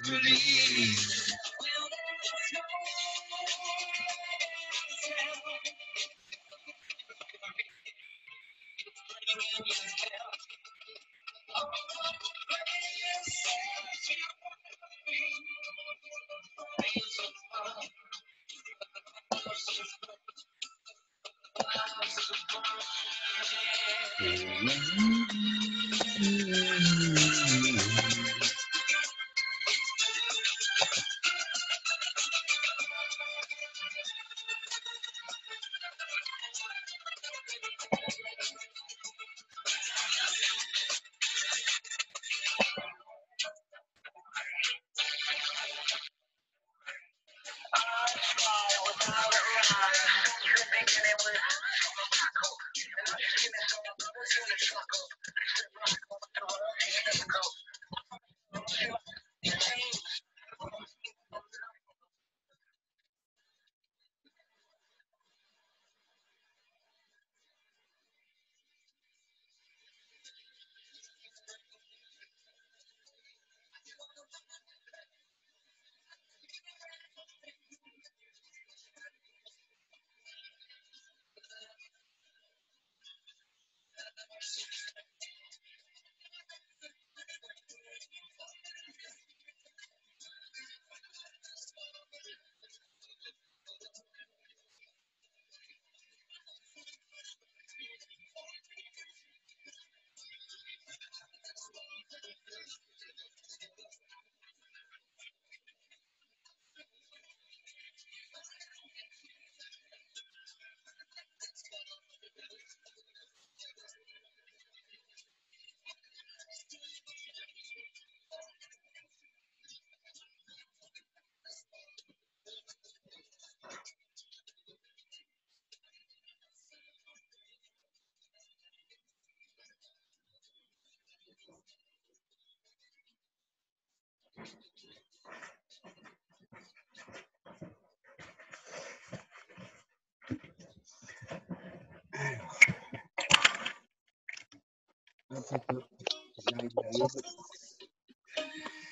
J'arrive.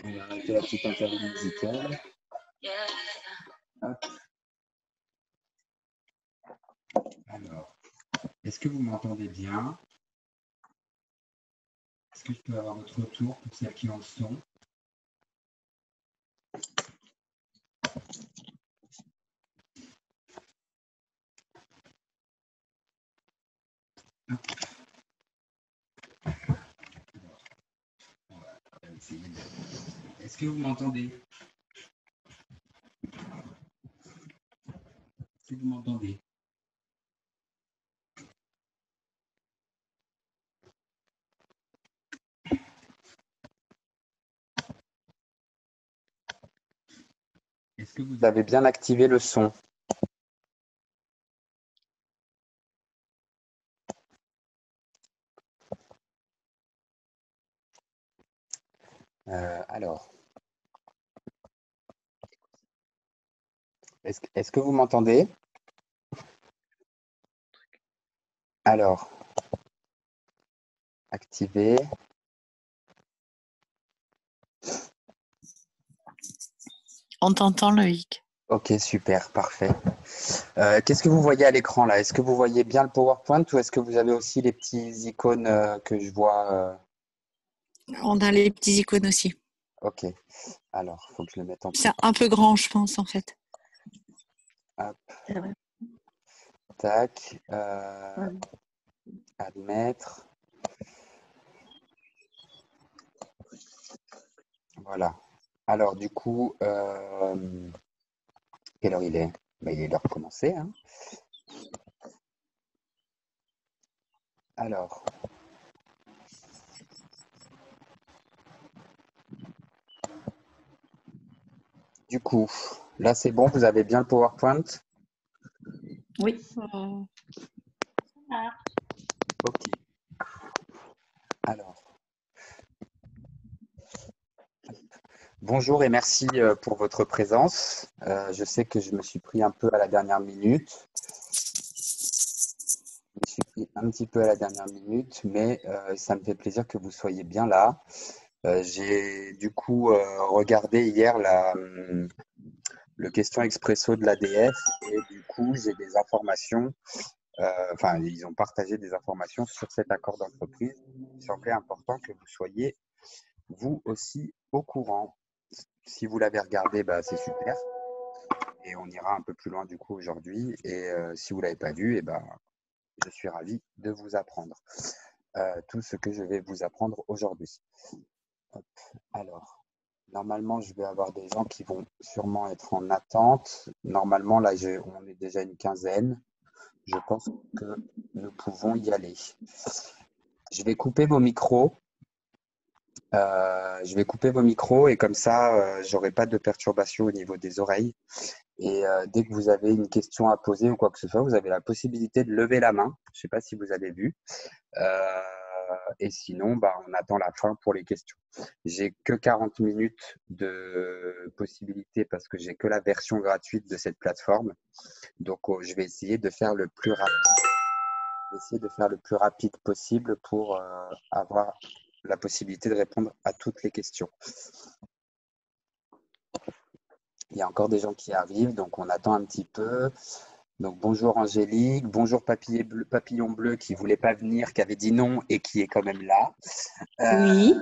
On va arrêter la petite interview musicale. Hop. Alors, est-ce que vous m'entendez bien? Est-ce que je peux avoir votre retour pour celles qui en sont? Est-ce que vous m'entendez? Est-ce que vous m'entendez? Est-ce que vous avez bien activé le son? Alors, est-ce que vous m'entendez? Alors, activer. On t'entend, Loïc. Ok, super, parfait. Qu'est-ce que vous voyez à l'écran là? Est-ce que vous voyez bien le PowerPoint ou est-ce que vous avez aussi les petits icônes que je vois On a les petits icônes aussi. Ok, alors, il faut que je le mette en C'est un peu grand, je pense, en fait. Hop. C'est vrai. Tac. Admettre. Voilà. Alors, du coup, quelle heure il est? Ben, il est l'heure de commencer. Hein. Alors. Du coup, là, c'est bon, vous avez bien le PowerPoint? Oui. Ok. Alors. Bonjour et merci pour votre présence. Je sais que je me suis pris un peu à la dernière minute. Il suffit un petit peu à la dernière minute, mais ça me fait plaisir que vous soyez bien là. J'ai du coup regardé hier le question expresso de l'ADF et du coup j'ai des informations, enfin ils ont partagé des informations sur cet accord d'entreprise. Il semblait important que vous soyez vous aussi au courant. Si vous l'avez regardé, bah, c'est super. Et on ira un peu plus loin du coup aujourd'hui. Et si vous ne l'avez pas vu, eh ben, je suis ravi de vous apprendre tout ce que je vais vous apprendre aujourd'hui. Hop. Alors, normalement, je vais avoir des gens qui vont sûrement être en attente. Normalement, là, on est déjà une quinzaine. Je pense que nous pouvons y aller. Je vais couper vos micros. Je vais couper vos micros et comme ça, j'aurai pas de perturbation au niveau des oreilles. Et dès que vous avez une question à poser ou quoi que ce soit, vous avez la possibilité de lever la main. Je ne sais pas si vous avez vu. Euh, et sinon, bah, on attend la fin pour les questions. J'ai que 40 minutes de possibilité parce que j'ai que la version gratuite de cette plateforme. Donc, je vais essayer de faire le plus rapide possible pour avoir la possibilité de répondre à toutes les questions. Il y a encore des gens qui arrivent, donc on attend un petit peu. Donc bonjour Angélique, bonjour Papillon Bleu qui voulait pas venir, qui avait dit non et qui est quand même là. Oui,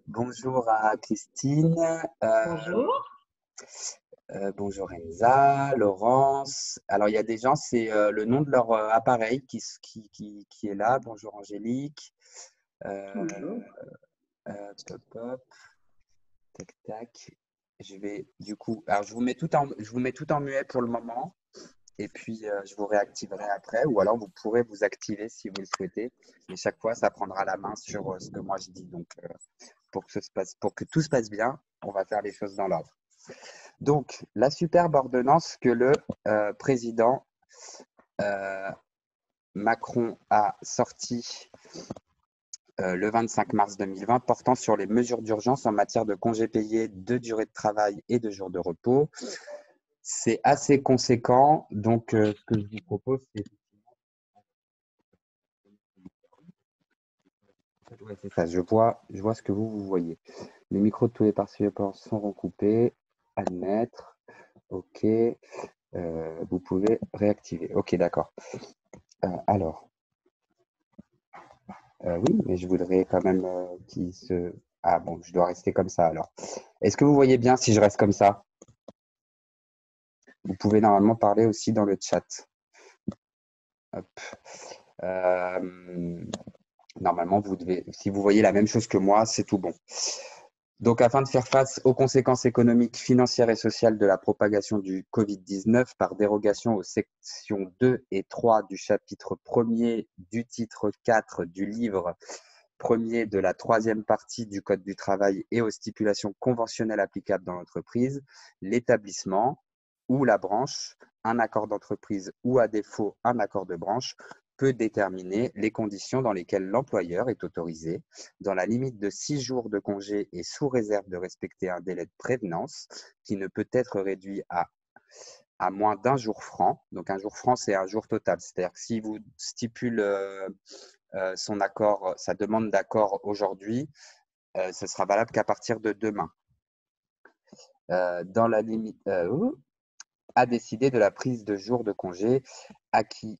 Bonjour à Christine, bonjour. bonjour Enza, Laurence. Alors il y a des gens, c'est le nom de leur appareil qui est là. Bonjour Angélique. Bonjour. Hop, hop, tac, tac. Je vais du coup, alors je vous mets tout en muet pour le moment. Et puis, je vous réactiverai après, ou alors vous pourrez vous activer si vous le souhaitez. Mais chaque fois, ça prendra la main sur ce que moi je dis. Donc, pour que tout se passe bien, on va faire les choses dans l'ordre. Donc, la superbe ordonnance que le président euh, Macron a sortie le 25 mars 2020 portant sur les mesures d'urgence en matière de congés payés, de durée de travail et de jours de repos. C'est assez conséquent. Donc, ce que je vous propose, c'est ouais, c'est ça, je vois ce que vous voyez. Les micros de tous les participants sont recoupés. Admettre. OK. Vous pouvez réactiver. OK, d'accord. Alors, oui, mais je voudrais quand même qu'il se. Ah bon, je dois rester comme ça alors. Est-ce que vous voyez bien si je reste comme ça? Vous pouvez normalement parler aussi dans le chat. Hop. Euh, Normalement, si vous voyez la même chose que moi, c'est tout bon. Donc, afin de faire face aux conséquences économiques, financières et sociales de la propagation du Covid-19 par dérogation aux sections 2 et 3 du chapitre 1er du titre 4 du livre 1er de la troisième partie du Code du travail et aux stipulations conventionnelles applicables dans l'entreprise, l'établissement ou la branche, un accord d'entreprise ou à défaut un accord de branche, peut déterminer les conditions dans lesquelles l'employeur est autorisé, dans la limite de 6 jours de congé et sous réserve de respecter un délai de prévenance qui ne peut être réduit à moins d'un jour franc. Donc un jour franc, c'est un jour total. C'est-à-dire que si vous stipule son accord, sa demande d'accord aujourd'hui, ce sera valable qu'à partir de demain. Dans la limite, à décider de la prise de jours de congé acquis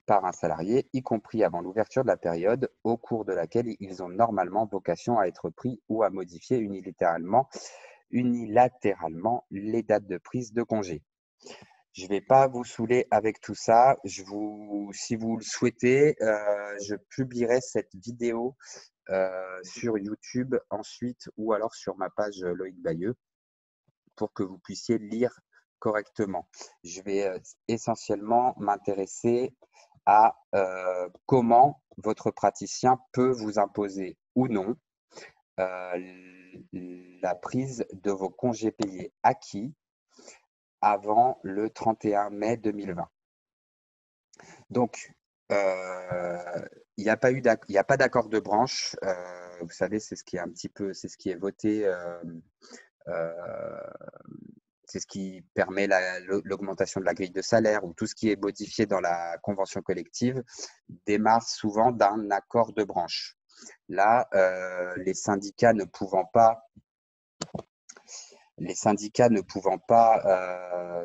par un salarié, y compris avant l'ouverture de la période au cours de laquelle ils ont normalement vocation à être pris ou à modifier unilatéralement les dates de prise de congé. Je ne vais pas vous saouler avec tout ça. Si vous le souhaitez, je publierai cette vidéo sur YouTube ensuite ou alors sur ma page Loïc Bayeux pour que vous puissiez lire correctement. Je vais essentiellement m'intéresser à comment votre praticien peut vous imposer ou non la prise de vos congés payés acquis avant le 31 mai 2020. Donc, il n'y a pas d'accord de branche. Vous savez, c'est ce qui est voté c'est ce qui permet l'augmentation de la grille de salaire, ou tout ce qui est modifié dans la convention collective démarre souvent d'un accord de branche. Là, les syndicats ne pouvant pas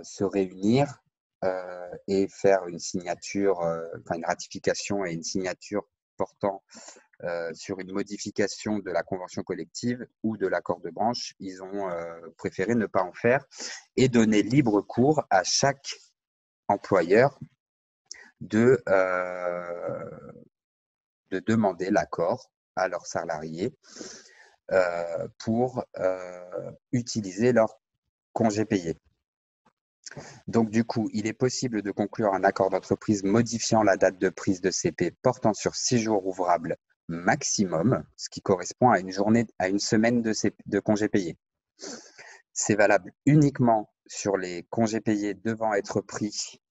se réunir et faire une signature, une ratification et une signature portant sur une modification de la convention collective ou de l'accord de branche, ils ont préféré ne pas en faire et donner libre cours à chaque employeur de demander l'accord à leurs salariés pour utiliser leur congé payé. Donc, du coup, il est possible de conclure un accord d'entreprise modifiant la date de prise de CP portant sur 6 jours ouvrables maximum, ce qui correspond à une semaine de congés payés. C'est valable uniquement sur les congés payés devant être pris.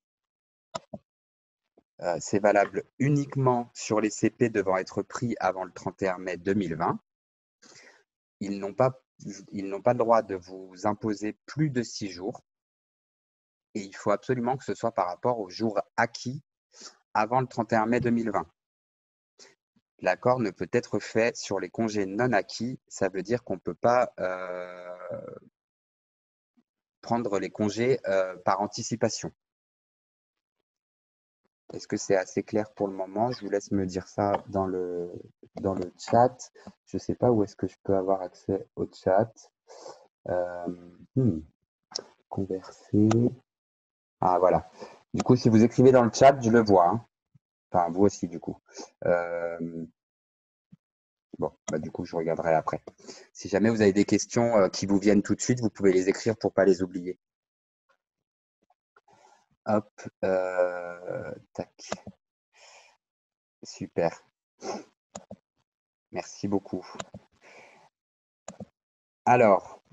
C'est valable uniquement sur les CP devant être pris avant le 31 mai 2020. Ils n'ont pas le droit de vous imposer plus de 6 jours. Et il faut absolument que ce soit par rapport aux jours acquis avant le 31 mai 2020. L'accord ne peut être fait sur les congés non acquis. Ça veut dire qu'on ne peut pas prendre les congés par anticipation. Est-ce que c'est assez clair pour le moment? Je vous laisse me dire ça dans le chat. Je ne sais pas où est-ce que je peux avoir accès au chat. Converser. Ah, voilà. Du coup, si vous écrivez dans le chat, je le vois. Hein. Enfin, vous aussi, du coup. Bon, du coup, je regarderai après. Si jamais vous avez des questions qui vous viennent tout de suite, vous pouvez les écrire pour ne pas les oublier. Hop, tac. Super. Merci beaucoup. Alors,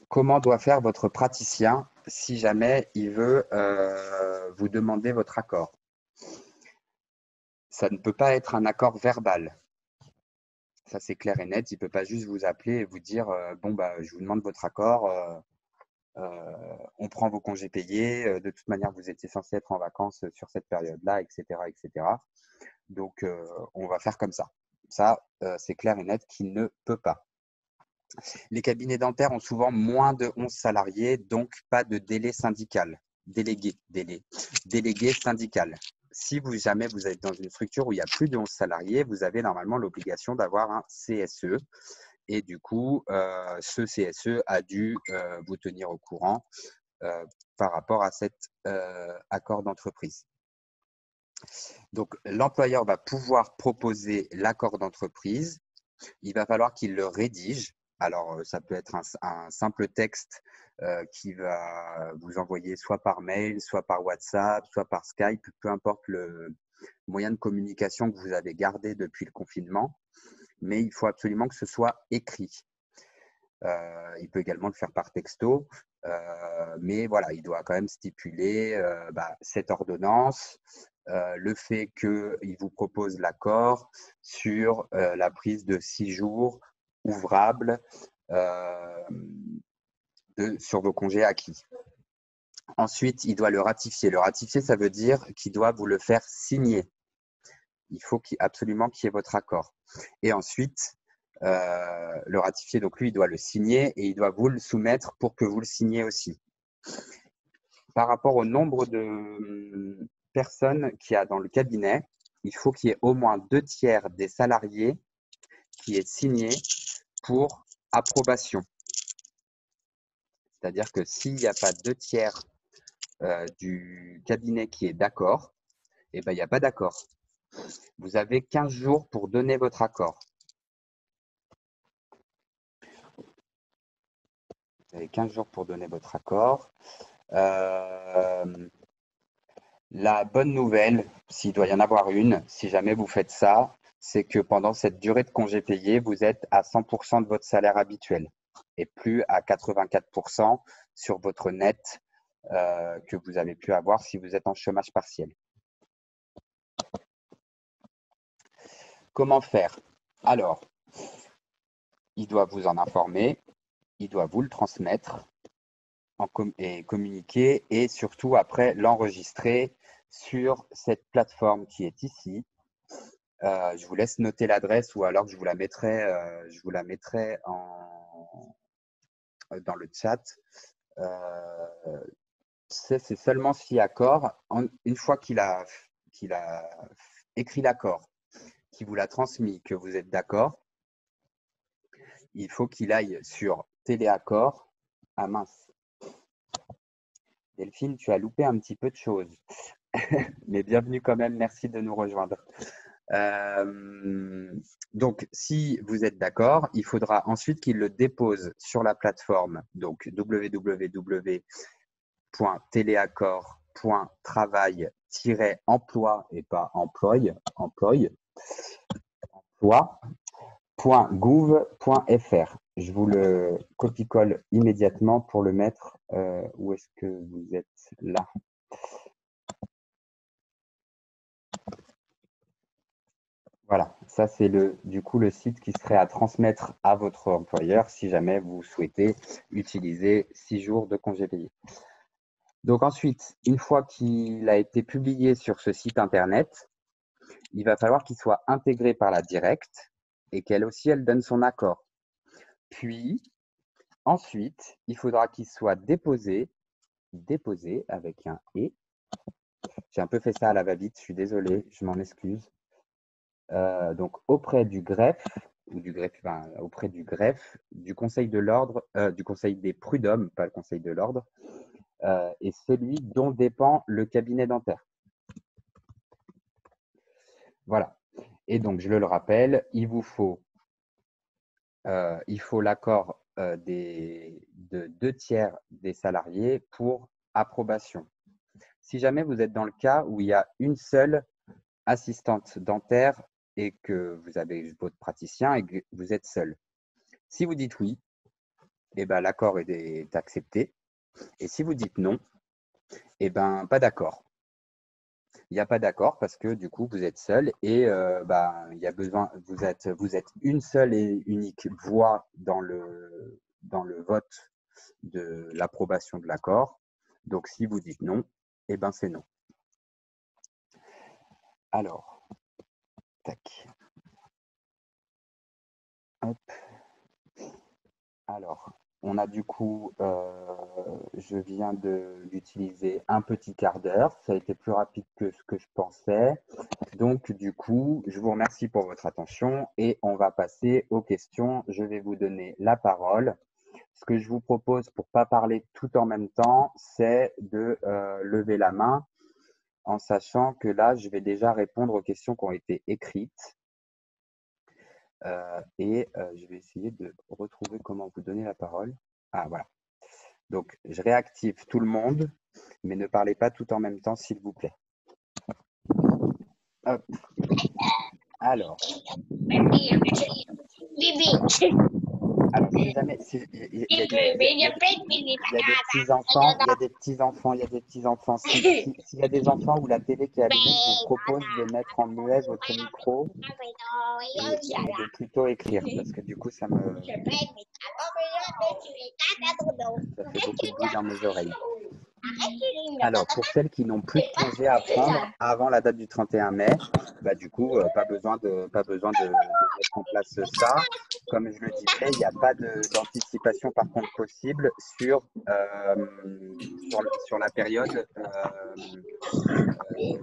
comment doit faire votre praticien si jamais il veut vous demander votre accord? Ça ne peut pas être un accord verbal. Ça, c'est clair et net. Il ne peut pas juste vous appeler et vous dire je vous demande votre accord, on prend vos congés payés, de toute manière, vous étiez censé être en vacances sur cette période-là, etc., etc. Donc, on va faire comme ça. Ça, c'est clair et net qu'il ne peut pas. Les cabinets dentaires ont souvent moins de 11 salariés, donc pas de délai syndical. Délégué syndical. Si jamais vous êtes dans une structure où il y a plus de 11 salariés, vous avez normalement l'obligation d'avoir un CSE. Et du coup, ce CSE a dû vous tenir au courant par rapport à cet accord d'entreprise. Donc, l'employeur va pouvoir proposer l'accord d'entreprise. Il va falloir qu'il le rédige. Alors, ça peut être un simple texte qui va vous envoyer soit par mail, soit par WhatsApp, soit par Skype, peu importe le moyen de communication que vous avez gardé depuis le confinement. Mais il faut absolument que ce soit écrit. Il peut également le faire par texto, mais voilà, il doit quand même stipuler cette ordonnance, le fait qu'il vous propose l'accord sur la prise de 6 jours ouvrables sur vos congés acquis. Ensuite, il doit le ratifier. Le ratifier, ça veut dire qu'il doit vous le faire signer. Il faut absolument qu'il y ait votre accord. Et ensuite, le ratifier, donc lui, il doit le signer et il doit vous le soumettre pour que vous le signiez aussi. Par rapport au nombre de personnes qu'il y a dans le cabinet, il faut qu'il y ait au moins 2/3 des salariés qui aient signé pour approbation. C'est-à-dire que s'il n'y a pas 2/3 du cabinet qui est d'accord, il n'y a pas d'accord. Vous avez 15 jours pour donner votre accord. Vous avez 15 jours pour donner votre accord. La bonne nouvelle, s'il doit y en avoir une, si jamais vous faites ça, c'est que pendant cette durée de congé payé, vous êtes à 100% de votre salaire habituel et plus à 84% sur votre net que vous avez pu avoir si vous êtes en chômage partiel. Comment faire? Alors, il doit vous en informer, il doit vous le transmettre. et communiquer et surtout après l'enregistrer sur cette plateforme qui est ici. Je vous laisse noter l'adresse ou alors je vous la mettrai dans le chat. C'est seulement si accord, une fois qu'il a écrit l'accord, qu'il vous l'a transmis, que vous êtes d'accord, il faut qu'il aille sur Téléaccord. Ah mince, Delphine, tu as loupé un petit peu de choses. Mais bienvenue quand même, merci de nous rejoindre. Donc, si vous êtes d'accord, il faudra ensuite qu'il le dépose sur la plateforme, donc www.teleaccord.travail-emploi et pas emploi.gouv.fr. Je vous le copie-colle immédiatement pour le mettre. Où est-ce que vous êtes là? Voilà, ça c'est du coup le site qui serait à transmettre à votre employeur si jamais vous souhaitez utiliser 6 jours de congés payés. Donc ensuite, une fois qu'il a été publié sur ce site internet, il va falloir qu'il soit intégré par la directe et qu'elle aussi, elle donne son accord. Puis, ensuite, il faudra qu'il soit déposé avec un « et ». J'ai un peu fait ça à la va-vite, je suis désolé, je m'en excuse. Donc auprès du greffe, auprès du greffe, du Conseil de l'ordre, du Conseil des prud'hommes, pas le Conseil de l'ordre, et celui dont dépend le cabinet dentaire. Voilà. Et donc, je le rappelle, il faut l'accord de 2/3 des salariés pour approbation. Si jamais vous êtes dans le cas où il y a une seule assistante dentaire et que vous avez votre praticien et que vous êtes seul. Si vous dites oui, eh ben, l'accord est accepté. Et si vous dites non, eh ben, pas d'accord. Il n'y a pas d'accord parce que du coup, vous êtes seul et il y a besoin, vous êtes une seule et unique voix dans le vote de l'approbation de l'accord. Donc, si vous dites non, eh ben, c'est non. Alors, tac. Hop. Alors, on a du coup, je viens d'utiliser un petit quart d'heure. Ça a été plus rapide que ce que je pensais. Donc, du coup, je vous remercie pour votre attention et on va passer aux questions. Je vais vous donner la parole. Ce que je vous propose pour ne pas parler tout en même temps, c'est de lever la main en sachant que là, je vais déjà répondre aux questions qui ont été écrites. Je vais essayer de retrouver comment vous donner la parole. Ah, voilà. Donc, je réactive tout le monde, mais ne parlez pas tout en même temps, s'il vous plaît. Hop. Alors, si jamais il y a des petits-enfants, s'il y a des enfants où la télé qui est allumée, je vous propose de mettre en muet votre micro et de plutôt écrire, parce que du coup, ça fait beaucoup de bruit dans mes oreilles. Alors, pour celles qui n'ont plus de congés à prendre avant la date du 31 mai, du coup, pas besoin de mettre en place ça. Comme je le disais, il n'y a pas d'anticipation par contre possible sur la période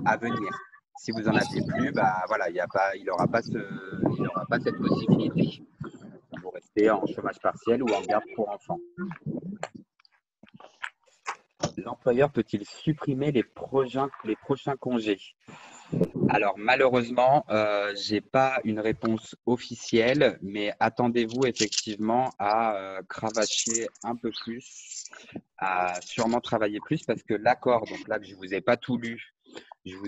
à venir. Si vous en aviez plus, voilà, il n'aura pas cette possibilité. Vous restez en chômage partiel ou en garde pour enfants. L'employeur peut-il supprimer les prochains congés? Alors malheureusement, je n'ai pas une réponse officielle, mais attendez-vous effectivement à cravacher un peu plus, à sûrement travailler plus, parce que l'accord, donc là que je ne vous ai pas tout lu, mais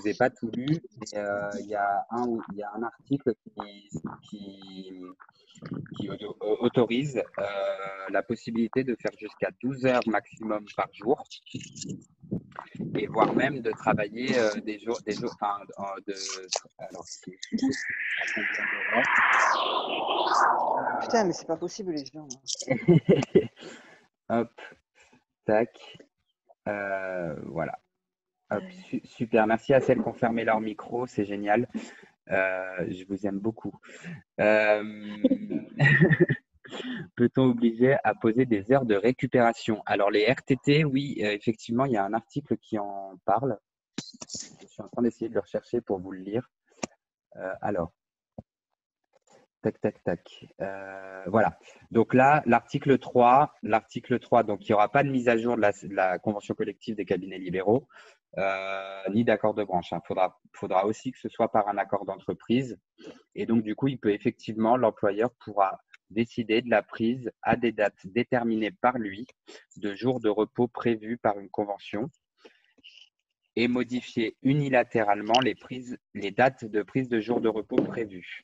il y a un article qui autorise la possibilité de faire jusqu'à 12 heures maximum par jour et voire même de travailler Putain, mais c'est pas possible les gens. Hop. tac. Voilà. Hop, super. Merci à celles qui ont fermé leur micro. C'est génial. Je vous aime beaucoup. Peut-on obliger à poser des heures de récupération? Alors, les RTT, oui, effectivement, il y a un article qui en parle. Je suis en train d'essayer de le rechercher pour vous le lire. Alors, tac, tac, tac. Voilà. Donc là, l'article 3, donc il n'y aura pas de mise à jour de la convention collective des cabinets libéraux, ni d'accord de branche. Il faudra aussi que ce soit par un accord d'entreprise. Et donc, du coup, l'employeur pourra décider de la prise à des dates déterminées par lui de jours de repos prévus par une convention et modifier unilatéralement les dates de prise de jours de repos prévus.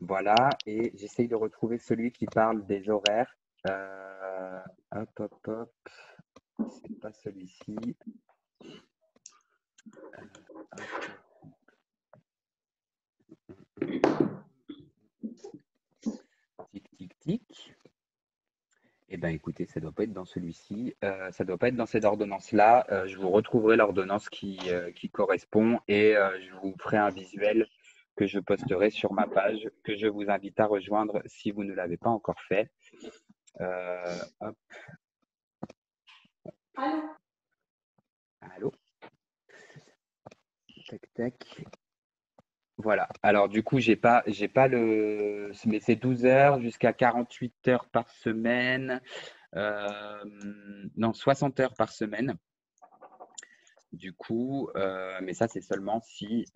Voilà, et j'essaye de retrouver celui qui parle des horaires. Hop. C'est pas celui-ci. Tic. Eh bien, écoutez, ça ne doit pas être dans celui-ci. Ça ne doit pas être dans cette ordonnance-là. Je vous retrouverai l'ordonnance qui correspond et je vous ferai un visuel que je posterai sur ma page, que je vous invite à rejoindre si vous ne l'avez pas encore fait. Hop. Allô. Tac. Voilà. Alors, du coup, j'ai pas le. Mais c'est 12 heures jusqu'à 48 heures par semaine. Non, 60 heures par semaine. Du coup, mais ça, c'est seulement si.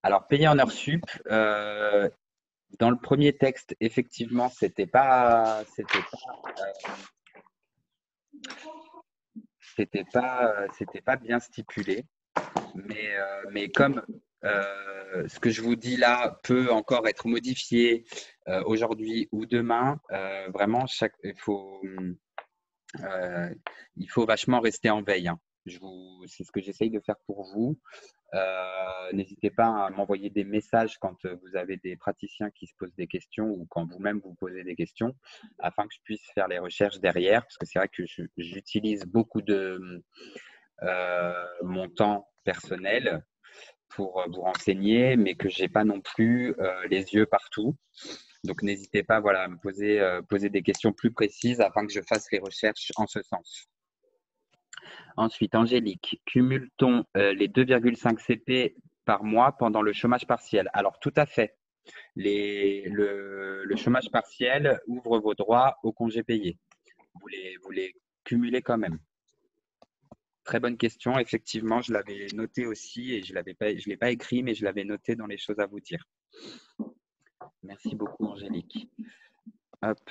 Alors, payer en heures sup. Dans le premier texte, effectivement, c'était pas bien stipulé. Mais comme ce que je vous dis là peut encore être modifié aujourd'hui ou demain, vraiment, il faut vachement rester en veille, hein. C'est ce que j'essaye de faire pour vous. N'hésitez pas à m'envoyer des messages quand vous avez des praticiens qui se posent des questions ou quand vous-même vous posez des questions afin que je puisse faire les recherches derrière, parce que c'est vrai que j'utilise beaucoup de mon temps personnel pour vous renseigner, mais que j'ai pas non plus les yeux partout. Donc n'hésitez pas, voilà, à me poser des questions plus précises afin que je fasse les recherches en ce sens. Ensuite, Angélique, cumule-t-on les 2,5 CP par mois pendant le chômage partiel? Alors, tout à fait. Le chômage partiel ouvre vos droits au congé payé. Vous les cumulez quand même. Très bonne question. Effectivement, je l'avais noté aussi et je ne l'ai pas écrit, mais je l'avais noté dans les choses à vous dire. Merci beaucoup, Angélique. Hop.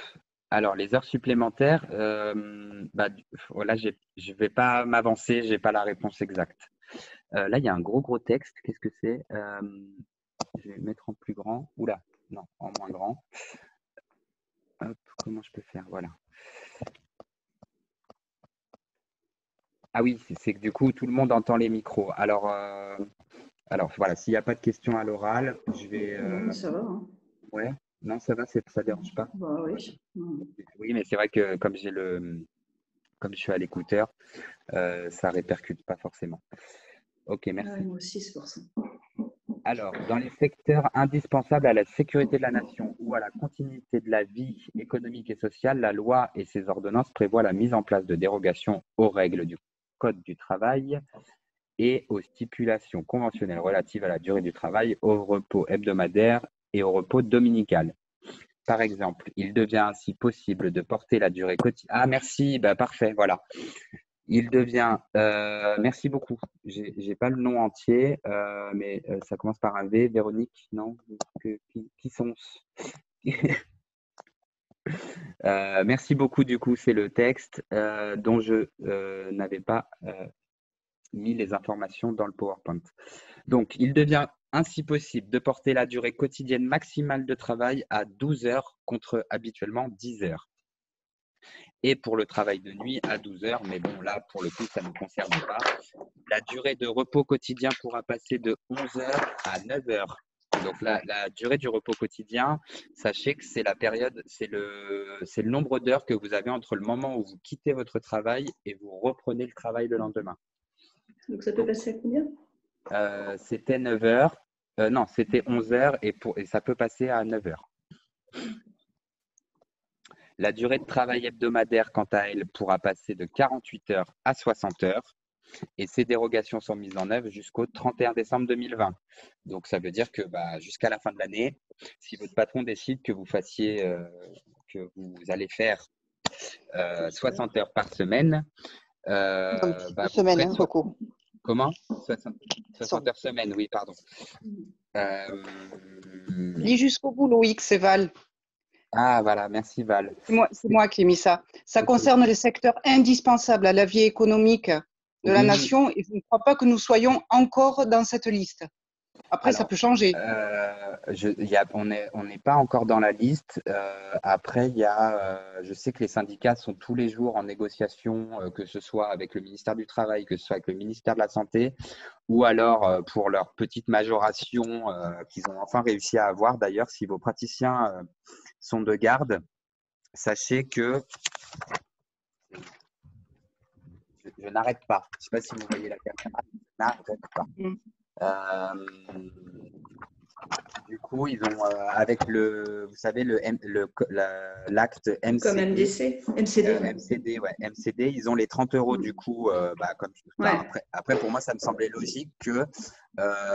Alors, les heures supplémentaires, voilà, je ne vais pas m'avancer, je n'ai pas la réponse exacte. Là, il y a un gros texte. Qu'est-ce que c'est? Je vais mettre en plus grand. Oula, non, en moins grand. Hop, comment je peux faire? Voilà. Ah oui, c'est que du coup, tout le monde entend les micros. Alors voilà, s'il n'y a pas de questions à l'oral, je vais… Non, ça va. Hein. Ouais, non, ça va, ça ne dérange pas. Bah oui. Oui, mais c'est vrai que comme je suis à l'écouteur, ça ne répercute pas forcément. Ok, merci. Ouais, moi aussi, c'est pour ça. Alors, dans les secteurs indispensables à la sécurité de la nation ou à la continuité de la vie économique et sociale, la loi et ses ordonnances prévoient la mise en place de dérogations aux règles du Code du travail et aux stipulations conventionnelles relatives à la durée du travail, au repos hebdomadaire et au repos dominical. Par exemple, il devient ainsi possible de porter la durée quotidienne. Ah, merci, parfait, voilà. Il devient, merci beaucoup. J'ai pas le nom entier, mais ça commence par un V. Véronique, non? Qui sont-ce? Merci beaucoup. Du coup, c'est le texte dont je n'avais pas mis les informations dans le PowerPoint. Donc, il devient ainsi possible de porter la durée quotidienne maximale de travail à 12 heures contre habituellement 10 heures. Et pour le travail de nuit à 12 heures, mais bon, là, pour le coup, ça ne nous concerne pas. La durée de repos quotidien pourra passer de 11 heures à 9 heures. Donc la durée du repos quotidien, sachez que c'est la période, c'est le nombre d'heures que vous avez entre le moment où vous quittez votre travail et vous reprenez le travail le lendemain. Donc ça peut passer à combien? C'était 9 heures. Non, c'était 11 heures et ça peut passer à 9 heures. La durée de travail hebdomadaire, quant à elle, pourra passer de 48 heures à 60 heures. Et ces dérogations sont mises en œuvre jusqu'au 31 décembre 2020. Donc, ça veut dire que jusqu'à la fin de l'année, si votre patron décide que vous allez faire 60 heures par semaine, Donc, vous 2 semaines, ferez hein, Coco. Comment 60 heures semaine, oui, pardon. Lis jusqu'au bout, Loïc, c'est Val. Ah, voilà, merci Val. C'est moi qui ai mis ça. Ça Ok. concerne les secteurs indispensables à la vie économique de la Oui. nation et je ne crois pas que nous soyons encore dans cette liste. Après, ça Alors, peut changer. on n'est pas encore dans la liste. Après, je sais que les syndicats sont tous les jours en négociation, que ce soit avec le ministère du Travail, que ce soit avec le ministère de la Santé, ou alors pour leur petite majoration qu'ils ont enfin réussi à avoir. D'ailleurs, si vos praticiens sont de garde, sachez que je n'arrête pas. Je ne sais pas si vous voyez la caméra, je n'arrête pas. Du coup, ils ont, avec vous savez, l'acte Comme MCD, MDC, MCD. MCD, ils ont les 30 euros du coup. Après, pour moi, ça me semblait logique que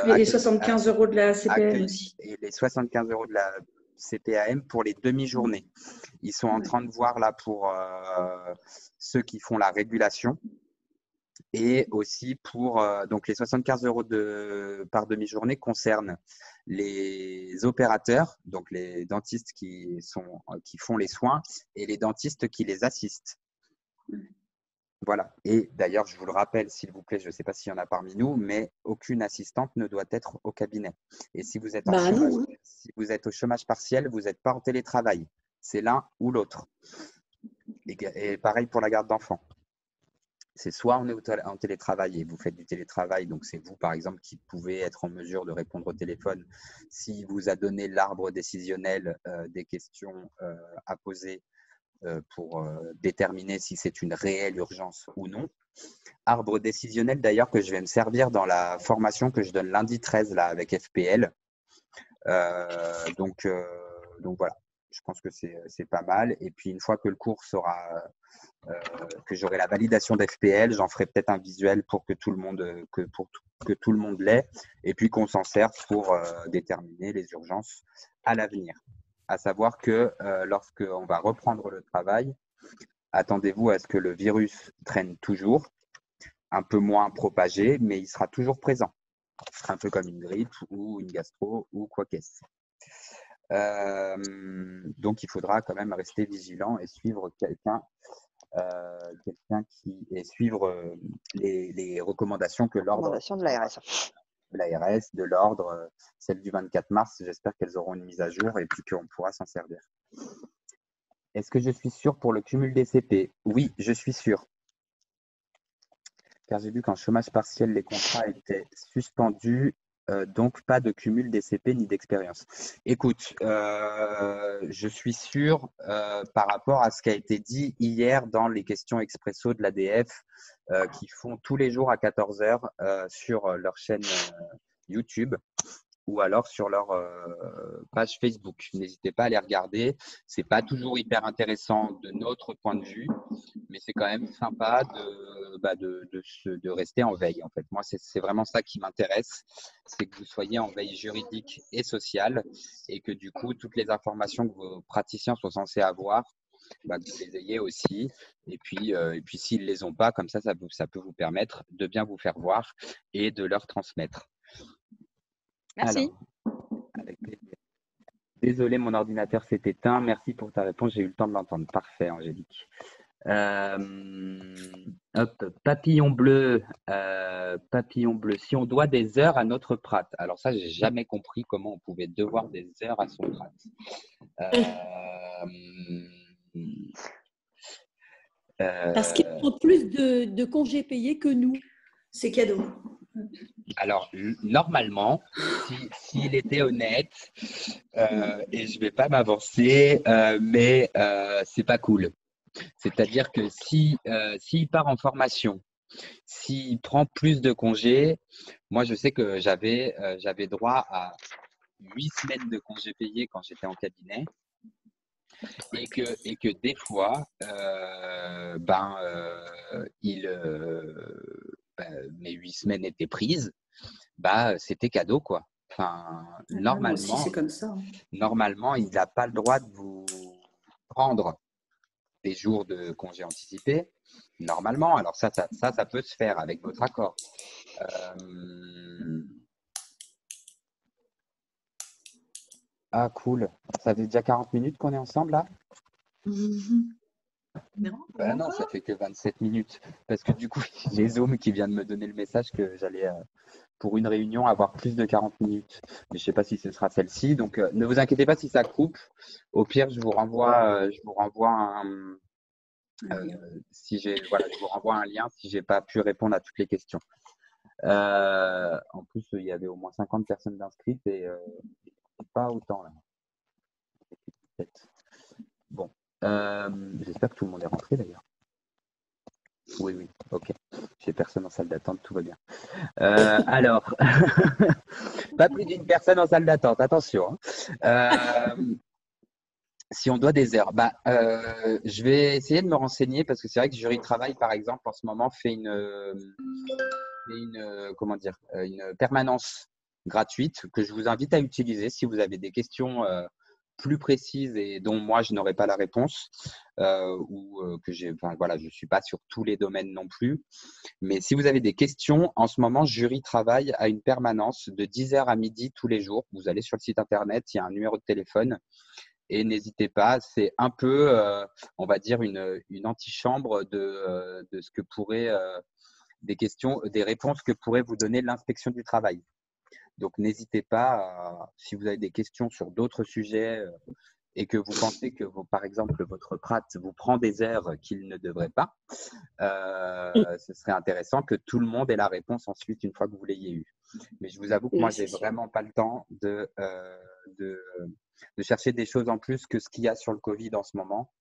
Les 75 euros de la CPM aussi. et les 75 euros de la CPAM pour les demi-journées. Ils sont en train de voir là pour ceux qui font la régulation. Et aussi pour donc les 75 euros par demi-journée concernent les opérateurs, donc les dentistes qui font les soins et les dentistes qui les assistent. Voilà. Et d'ailleurs, je vous le rappelle, s'il vous plaît, je ne sais pas s'il y en a parmi nous, mais aucune assistante ne doit être au cabinet. Et si vous êtes si vous êtes au chômage partiel, vous n'êtes pas en télétravail. C'est l'un ou l'autre. Et pareil pour la garde d'enfants. C'est soit on est en télétravail et vous faites du télétravail, donc c'est vous par exemple qui pouvez être en mesure de répondre au téléphone si vous a donné l'arbre décisionnel des questions à poser pour déterminer si c'est une réelle urgence ou non. Arbre décisionnel d'ailleurs que je vais me servir dans la formation que je donne lundi 13 là avec FPL. Donc voilà, je pense que c'est pas mal. Et puis une fois que le cours sera que j'aurai la validation d'FPL, j'en ferai peut-être un visuel pour que tout le monde l'ait, et puis qu'on s'en serve pour déterminer les urgences à l'avenir. À savoir que lorsqu'on va reprendre le travail, attendez-vous à ce que le virus traîne toujours, un peu moins propagé, mais il sera toujours présent, un peu comme une grippe ou une gastro ou quoi qu'est-ce. Donc il faudra quand même rester vigilant et suivre suivre les recommandations que l'ordre Recommandation de l'ARS. de l'ordre, celle du 24 mars. J'espère qu'elles auront une mise à jour et puis qu'on pourra s'en servir. Est-ce que je suis sûr pour le cumul des CP? Oui, je suis sûr. Car j'ai vu qu'en chômage partiel, les contrats étaient suspendus. Donc, pas de cumul des CP ni d'expérience. Écoute, je suis sûr par rapport à ce qui a été dit hier dans les questions expresso de l'ADF qui font tous les jours à 14 heures sur leur chaîne YouTube ou alors sur leur page Facebook. N'hésitez pas à les regarder. C'est pas toujours hyper intéressant de notre point de vue, mais c'est quand même sympa de rester en veille. En fait, moi, c'est vraiment ça qui m'intéresse, c'est que vous soyez en veille juridique et sociale et que du coup, toutes les informations que vos praticiens sont censés avoir, que vous les ayez aussi. Et puis s'ils ne les ont pas, comme ça peut vous permettre de bien vous faire voir et de leur transmettre. Merci. Alors, avec plaisir. Désolé, mon ordinateur s'est éteint. Merci pour ta réponse. J'ai eu le temps de l'entendre. Parfait, Angélique. Papillon bleu. Si on doit des heures à notre prat. Alors ça, j'ai jamais compris comment on pouvait devoir des heures à son prat. Parce qu'ils ont plus de congés payés que nous. C'est cadeau. Alors, normalement, s'il était honnête, et je vais pas m'avancer, mais c'est pas cool. C'est-à-dire que s'il part en formation, s'il prend plus de congés, moi je sais que j'avais droit à 8 semaines de congés payés quand j'étais en cabinet et que des fois, mes 8 semaines étaient prises, c'était cadeau quoi. Enfin, Moi aussi, c'est comme ça. normalement, il n'a pas le droit de vous prendre des jours de congé anticipé. Normalement, alors ça peut se faire avec votre accord. Ah, cool. Ça fait déjà 40 minutes qu'on est ensemble là? Non, ça fait que 27 minutes. Parce que du coup, j'ai Zoom qui vient de me donner le message que j'allais, pour une réunion, avoir plus de 40 minutes. Mais je ne sais pas si ce sera celle-ci. Donc, ne vous inquiétez pas si ça coupe. Au pire, je vous renvoie un, je vous renvoie un lien si j'ai pas pu répondre à toutes les questions. En plus, il y avait au moins 50 personnes inscrites et pas autant là. Bon, j'espère que tout le monde est rentré d'ailleurs. Oui, ok. J'ai personne en salle d'attente, tout va bien. Alors, pas plus d'une personne en salle d'attente, attention. Si on doit des heures, je vais essayer de me renseigner parce que c'est vrai que Jury Travail, par exemple, en ce moment fait une permanence gratuite que je vous invite à utiliser si vous avez des questions plus précises et dont moi je n'aurai pas la réponse je suis pas sur tous les domaines non plus. Mais si vous avez des questions, en ce moment, Jury Travail a une permanence de 10h à midi tous les jours. Vous allez sur le site internet, il y a un numéro de téléphone. Et n'hésitez pas, c'est un peu, on va dire, une antichambre de ce que pourrait, des réponses que pourrait vous donner l'inspection du travail. Donc, n'hésitez pas, si vous avez des questions sur d'autres sujets et que vous pensez que, par exemple, votre prat vous prend des heures qu'il ne devrait pas, ce serait intéressant que tout le monde ait la réponse ensuite une fois que vous l'ayez eu. Mais je vous avoue que moi, j'ai vraiment pas le temps de chercher des choses en plus que ce qu'il y a sur le Covid en ce moment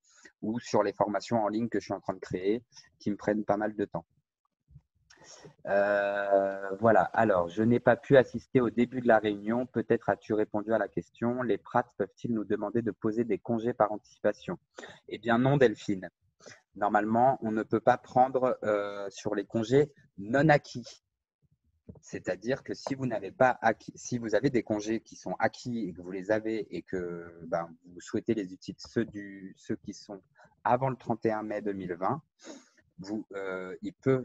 ou sur les formations en ligne que je suis en train de créer qui me prennent pas mal de temps. Voilà, alors je n'ai pas pu assister au début de la réunion. Peut-être as-tu répondu à la question. Les prats peuvent-ils nous demander de poser des congés par anticipation? Eh bien non, Delphine. Normalement, on ne peut pas prendre sur les congés non acquis. C'est-à-dire que si vous n'avez pas acquis, si vous avez des congés qui sont acquis et que vous les avez et que vous souhaitez les utiliser, ceux qui sont avant le 31 mai 2020, il peut,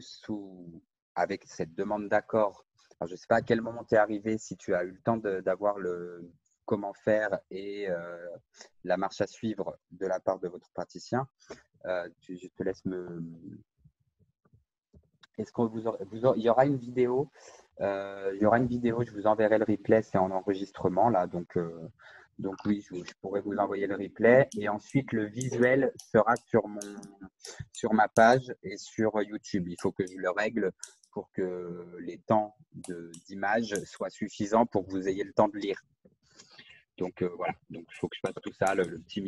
avec cette demande d'accord, je ne sais pas à quel moment tu es arrivé, si tu as eu le temps d'avoir le comment faire et la marche à suivre de la part de votre praticien. Je te laisse me. Est-ce que il y aura une vidéo? Il y aura une vidéo, je vous enverrai le replay, c'est en enregistrement là, donc oui, je pourrais vous envoyer le replay et ensuite le visuel sera sur ma page et sur YouTube. Il faut que je le règle pour que les temps d'image soient suffisants pour que vous ayez le temps de lire. Donc voilà, donc il faut que je fasse tout ça, le petit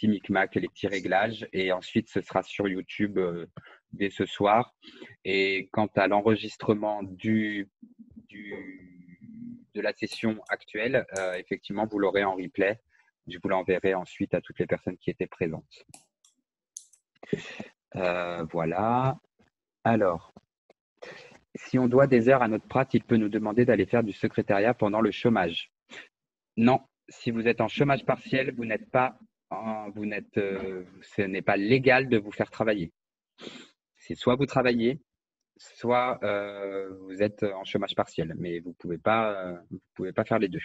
micmac, les petits réglages, et ensuite ce sera sur YouTube dès ce soir. Et quant à l'enregistrement de la session actuelle, effectivement, vous l'aurez en replay. Je vous l'enverrai ensuite à toutes les personnes qui étaient présentes. Voilà. Alors, si on doit des heures à notre prat, il peut nous demander d'aller faire du secrétariat pendant le chômage. Non. Si vous êtes en chômage partiel, ce n'est pas légal de vous faire travailler. C'est soit vous travaillez, soit vous êtes en chômage partiel, mais vous pouvez pas faire les deux.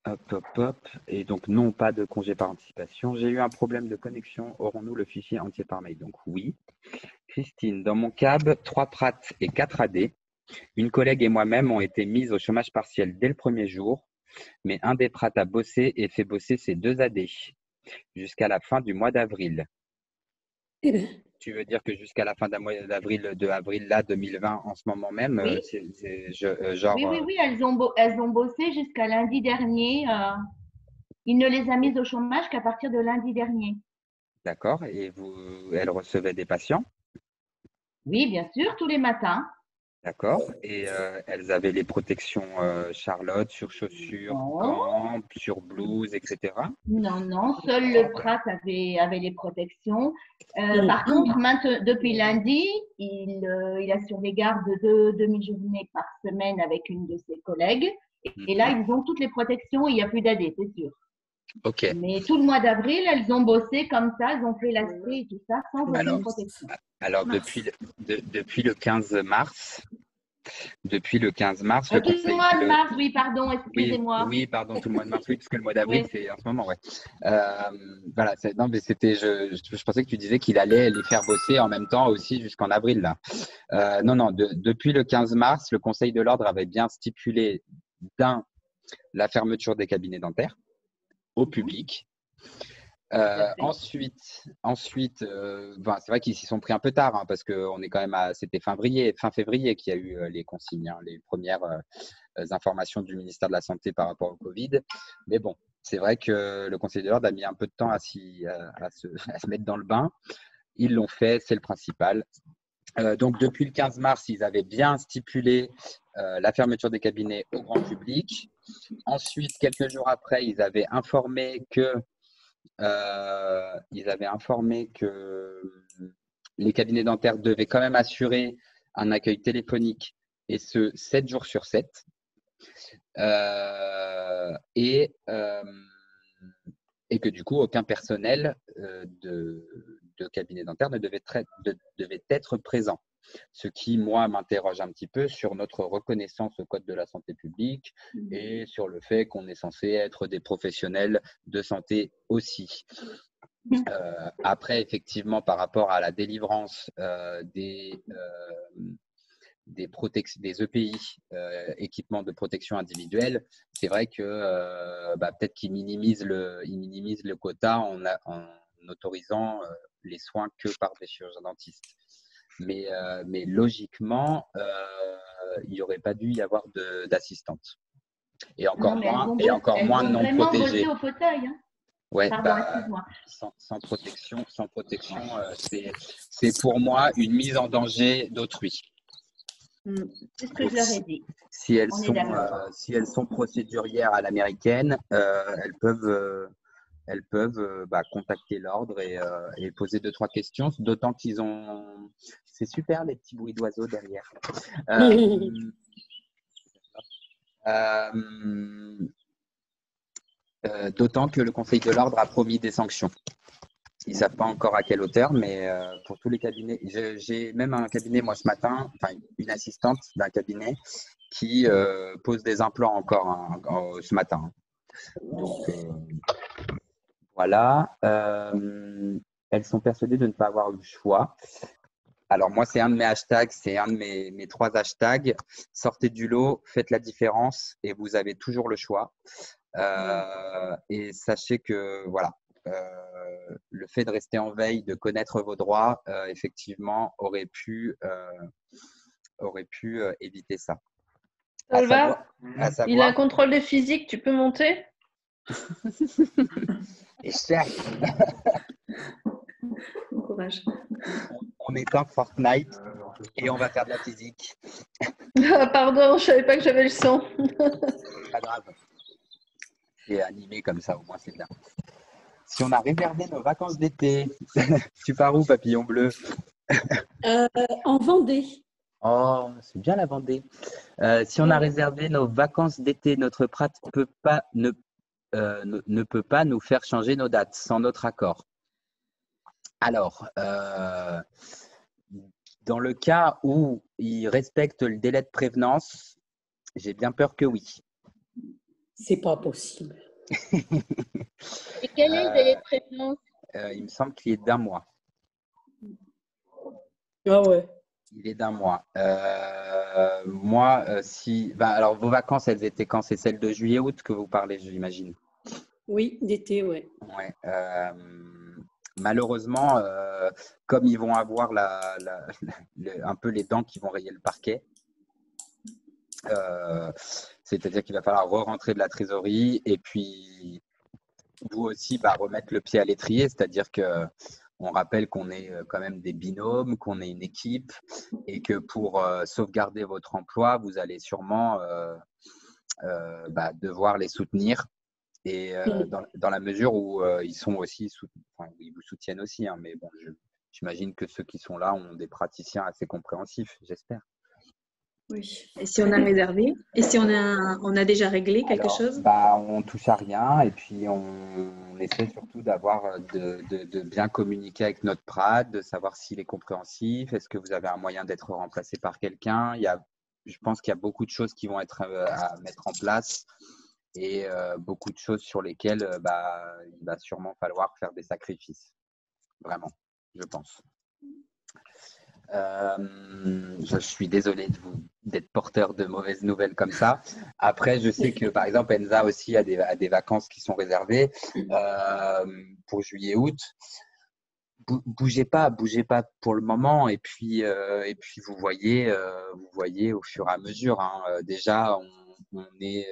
Hop. Et donc non, pas de congé par anticipation. J'ai eu un problème de connexion. Aurons-nous le fichier entier par mail? Donc oui. Christine, dans mon CAB, 3 prats et 4 AD. Une collègue et moi-même ont été mises au chômage partiel dès le premier jour, mais un des prats a bossé et fait bosser ses 2 AD jusqu'à la fin du mois d'avril. Eh bien, Tu veux dire que jusqu'à la fin d'avril, de avril, là, 2020, en ce moment même, Oui, genre, oui, oui, oui, elles ont bossé jusqu'à lundi dernier. Il ne les a mises au chômage qu'à partir de lundi dernier. d'accord, et elles recevaient des patients, Oui, bien sûr, tous les matins. d'accord, et elles avaient les protections Charlotte sur chaussures, Non, gants, sur blouse, etc. non, non, seul le Prat avait les protections. hum, Par contre, depuis lundi, il assure les gardes de 2 demi-journées par semaine avec une de ses collègues. Et là, Mhm. ils ont toutes les protections, il n'y a plus d'AD, c'est sûr. Ok. Mais tout le mois d'avril, elles ont bossé comme ça, elles ont fait l'aspect et tout ça sans aucune Alors, protection. alors depuis le 15 mars, le Tout le conseil, mois de mars, oui, pardon, oui, excusez-moi. oui, pardon, tout le mois de mars, oui, parce que le mois d'avril, Oui. c'est en ce moment, ouais. Voilà, non, mais c'était, je pensais que tu disais qu'il allait les faire bosser en même temps aussi jusqu'en avril, là. Non, non, depuis le 15 mars, le Conseil de l'ordre avait bien stipulé la fermeture des cabinets dentaires au public. Tout à fait. Ensuite, c'est vrai qu'ils s'y sont pris un peu tard, hein, parce que on est quand même c'était fin février qu'il y a eu les consignes, hein, les premières informations du ministère de la Santé par rapport au Covid. Mais bon, c'est vrai que le Conseil de l'ordre a mis un peu de temps à se mettre dans le bain. Ils l'ont fait, c'est le principal. Donc, depuis le 15 mars, ils avaient bien stipulé la fermeture des cabinets au grand public. Ensuite, quelques jours après, ils avaient informé que les cabinets dentaires devaient quand même assurer un accueil téléphonique, et ce, 7 jours sur 7. Et que du coup, aucun personnel de cabinet dentaire ne devait être présent. Ce qui, moi, m'interroge un petit peu sur notre reconnaissance au Code de la santé publique et sur le fait qu'on est censé être des professionnels de santé aussi. Après, effectivement, par rapport à la délivrance des EPI, équipements de protection individuelle, c'est vrai que peut-être qu'ils minimisent le quota en autorisant les soins que par des chirurgiens dentistes. Mais logiquement, il n'y aurait pas dû y avoir d'assistante. Et encore Non, mais elles moins ont non vraiment protégées. bossé au fauteuil. Hein. Ouais, Pardon, excuse-moi. sans protection, c'est pour moi une mise en danger d'autrui. C'est ce que je leur ai dit. Si elles On est sont, d'accord. si elles sont procédurières à l'américaine, elles peuvent contacter l'ordre et poser 2-3 questions, d'autant qu'ils ont. C'est super les petits bruits d'oiseaux derrière. D'autant que le Conseil de l'ordre a promis des sanctions. Ils ne savent pas encore à quelle hauteur, mais pour tous les cabinets, j'ai même un cabinet, moi, ce matin, enfin, une assistante d'un cabinet qui pose des implants encore ce matin. Donc, voilà. Elles sont persuadées de ne pas avoir le choix. Alors, moi, c'est un de mes hashtags, c'est un de mes 3 hashtags. Sortez du lot, faites la différence et vous avez toujours le choix. Et sachez que, voilà, le fait de rester en veille, de connaître vos droits, effectivement, aurait pu éviter ça. Salva, À il a un savoir, contrôle des physiques, tu peux monter? et cher, Bon courage. on éteint Fortnite et on va faire de la physique. Ah, pardon, je savais pas que j'avais le son. C'est pas grave. C'est animé comme ça, au moins c'est bien. Si on a réservé nos vacances d'été, tu pars où, papillon bleu? En Vendée. Oh, c'est bien la Vendée. Si on a réservé nos vacances d'été, notre Prat ne peut pas nous faire changer nos dates sans notre accord. Alors, dans le cas où il respecte le délai de prévenance, j'ai bien peur que oui. C'est pas possible. Et quel est le délai de prévenance? Il me semble qu'il est d'1 mois. Ah ouais. Il est d'1 mois. Moi, alors vos vacances, elles étaient quand? C'est celles de juillet-août que vous parlez, j'imagine. Oui, d'été, ouais. Ouais. malheureusement, comme ils vont avoir un peu les dents qui vont rayer le parquet, c'est-à-dire qu'il va falloir re-rentrer de la trésorerie et puis vous aussi remettre le pied à l'étrier, c'est-à-dire que on rappelle qu'on est quand même des binômes, qu'on est une équipe et que pour sauvegarder votre emploi, vous allez sûrement devoir les soutenir. Et dans la mesure où ils sont aussi, ils vous soutiennent aussi, hein, mais bon, j'imagine que ceux qui sont là ont des praticiens assez compréhensifs, j'espère. Oui. Et si on a réservé? Et si on a déjà réglé quelque chose? On touche à rien et puis on essaie surtout de bien communiquer avec notre PRAD, de savoir s'il est compréhensif. Est-ce que vous avez un moyen d'être remplacé par quelqu'un? Je pense qu'il y a beaucoup de choses qui vont être à mettre en place et beaucoup de choses sur lesquelles il va sûrement falloir faire des sacrifices. Vraiment, je pense. Je suis désolé d'être porteur de mauvaises nouvelles comme ça. Après, je sais que par exemple, Enza aussi a des vacances qui sont réservées pour juillet-août. Bougez pas pour le moment. Et puis vous voyez au fur et à mesure. Hein, déjà, on est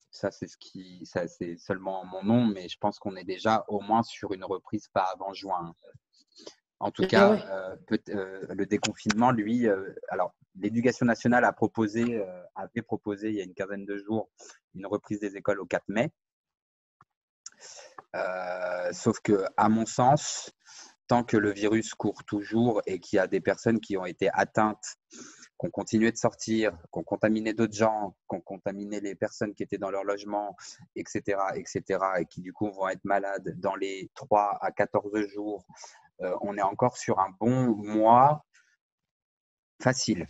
ça, c'est seulement mon nom, mais je pense qu'on est déjà au moins sur une reprise pas avant juin. En tout cas, le déconfinement, lui, alors l'Éducation nationale avait proposé il y a une quinzaine de jours une reprise des écoles au 4 mai. Sauf que, à mon sens, tant que le virus court toujours et qu'il y a des personnes qui ont été atteintes, qui ont continué de sortir, qui ont contaminé d'autres gens, qui ont contaminé les personnes qui étaient dans leur logement, etc., et qui du coup vont être malades dans les 3 à 14 jours, on est encore sur un bon mois facile.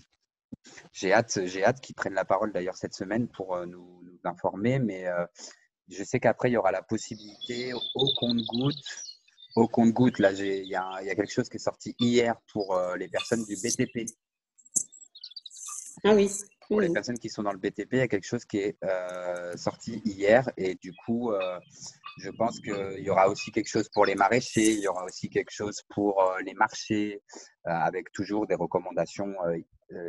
J'ai hâte qu'ils prennent la parole d'ailleurs cette semaine pour nous informer, mais je sais qu'après il y aura la possibilité au compte-gouttes. Là, il y a quelque chose qui est sorti hier pour les personnes du BTP. Ah oui. Pour les personnes qui sont dans le BTP, il y a quelque chose qui est sorti hier et du coup, je pense qu'il y aura aussi quelque chose pour les maraîchers, il y aura aussi quelque chose pour les marchés, avec toujours des recommandations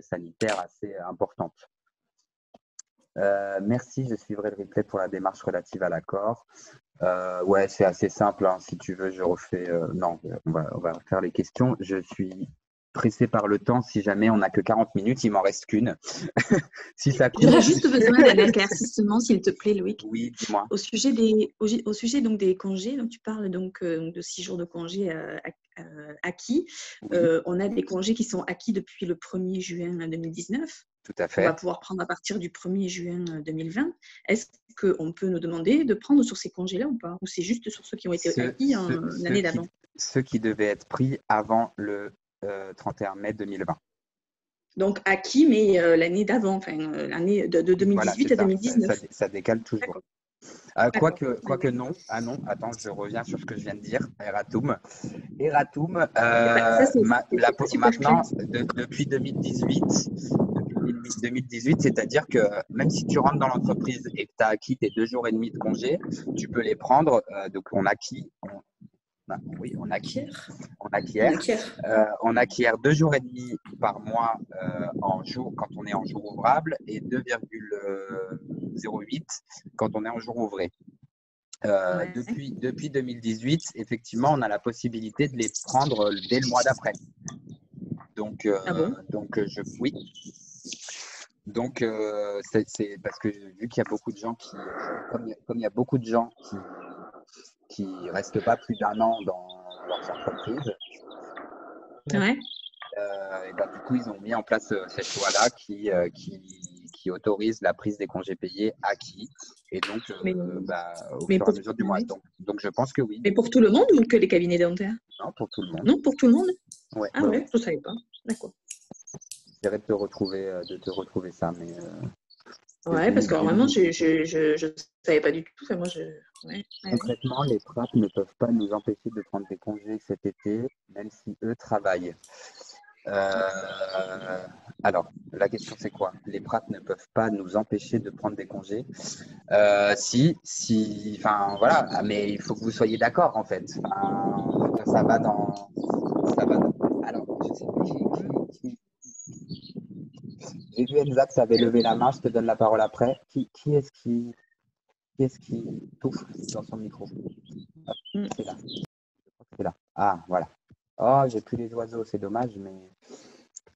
sanitaires assez importantes. Merci, je suivrai le replay pour la démarche relative à l'accord. Ouais, c'est assez simple. Hein. Si tu veux, je refais. Non, on va faire les questions. Je suis pressé par le temps. Si jamais on n'a que 40 minutes, il m'en reste qu'une. Si ça coupe. J'aurais juste besoin d'un éclaircissement, s'il te plaît, Loïc. Oui, dis-moi. Au sujet donc des congés, donc tu parles donc de 6 jours de congés acquis. Oui. On a des congés qui sont acquis depuis le 1er juin 2019. Tout à fait. On va pouvoir prendre à partir du 1er juin 2020. Est-ce qu'on peut nous demander de prendre sur ces congés-là ou pas? Ou c'est juste sur ceux qui ont été acquis l'année d'avant? Ceux qui devaient être pris avant le 31 mai 2020. Donc acquis, mais l'année d'avant, enfin l'année de 2018 à 2019. Ça décale toujours. Quoique non. Ah non, attends, je reviens sur ce que je viens de dire. Eratum, maintenant, depuis 2018, c'est-à-dire que même si tu rentres dans l'entreprise et que tu as acquis tes 2 jours et demi de congé, tu peux les prendre. Donc, on acquiert 2 jours et demi par mois quand on est en jour ouvrable et 2,08 quand on est en jour ouvré. Depuis 2018, effectivement, on a la possibilité de les prendre dès le mois d'après. Donc, oui. Donc, c'est parce que vu qu'il y a beaucoup de gens comme il y a beaucoup de gens qui restent pas plus d'1 an dans leurs entreprises, ouais. Et du coup, ils ont mis en place cette loi-là qui autorise la prise des congés payés acquis. Et donc, au fur et à mesure du mois. Donc, je pense que oui. Mais pour tout le monde ou que les cabinets dentaires? Non, pour tout le monde. Non, pour tout le monde? Ouais. Ah ouais, je ne savais pas. D'accord. J'essaierai de te retrouver ça, mais. Ouais, parce que vraiment, je ne savais pas du tout. Enfin, moi, Concrètement, les PRAP ne peuvent pas nous empêcher de prendre des congés cet été, même si eux travaillent. Alors, la question c'est quoi? Les PRAT ne peuvent pas nous empêcher de prendre des congés. Enfin voilà, mais il faut que vous soyez d'accord en fait. Enfin, que ça va alors, je sais plus j'ai vu Elsa que tu avais levé la main, je te donne la parole après. Qui est-ce qui touche dans son micro? Hop, c'est là. Je crois que c'est là. Ah, voilà. Oh, j'ai plus les oiseaux, c'est dommage, mais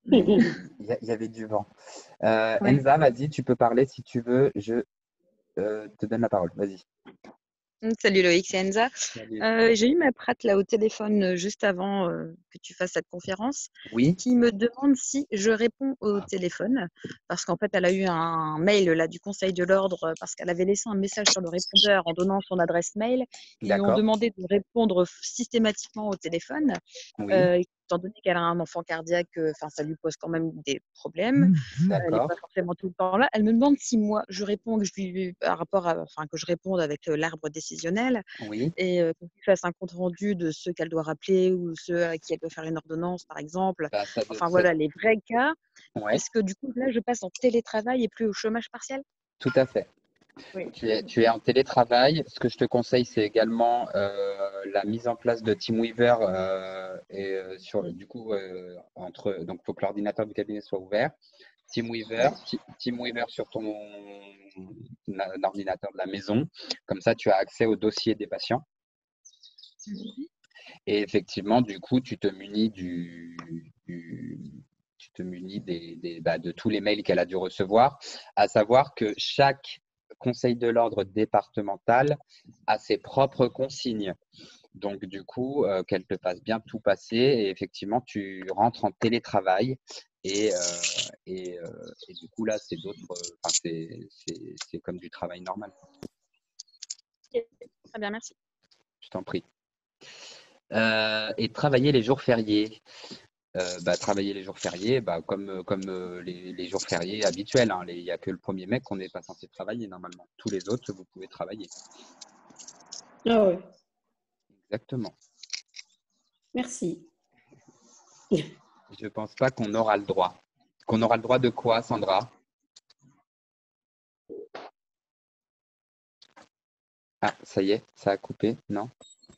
il y avait du vent. Enza, vas-y, tu peux parler si tu veux. Je te donne la parole. Vas-y. Salut Loïc, c'est Enza. Salut. J'ai eu ma prate là au téléphone juste avant que tu fasses cette conférence, Oui, qui me demande si je réponds au téléphone, parce qu'en fait elle a eu un mail là du Conseil de l'Ordre parce qu'elle avait laissé un message sur le répondeur en donnant son adresse mail. Ils lui ont d'accord. demandé de répondre systématiquement au téléphone. Oui, Étant donné qu'elle a un enfant cardiaque, ça lui pose quand même des problèmes. Elle n'est d'accord. pas forcément tout le temps là. Elle me demande si moi je réponds, par rapport à, que je réponde avec l'arbre décisionnel Oui, et qu'on lui fasse un compte rendu de ceux qu'elle doit rappeler ou ceux à qui elle doit faire une ordonnance, par exemple. bah, Enfin voilà, les vrais cas. ouais, Est-ce que du coup là je passe en télétravail et plus au chômage partiel? tout à fait. Oui. Tu es en télétravail. Ce que je te conseille, c'est également la mise en place de TeamWeaver du coup donc faut que l'ordinateur du cabinet soit ouvert. TeamWeaver sur ton ordinateur de la maison. Comme ça, tu as accès au dossier des patients. Et effectivement, du coup, tu te munis de tous les mails qu'elle a dû recevoir, à savoir que chaque conseil de l'ordre départemental a ses propres consignes. Donc, du coup, qu'elle te fasse bien tout passer et effectivement, tu rentres en télétravail et du coup, là, c'est c'est comme du travail normal. Très bien, merci. Je t'en prie. Et travailler les jours fériés. Travailler les jours fériés, comme les jours fériés habituels. Hein. Il n'y a que le 1er mai qu'on n'est pas censé travailler normalement. Tous les autres, vous pouvez travailler. Ah ouais, Exactement. merci. Je pense pas qu'on aura le droit. Qu'on aura le droit de quoi, Sandra? Ah, ça y est, ça a coupé, non?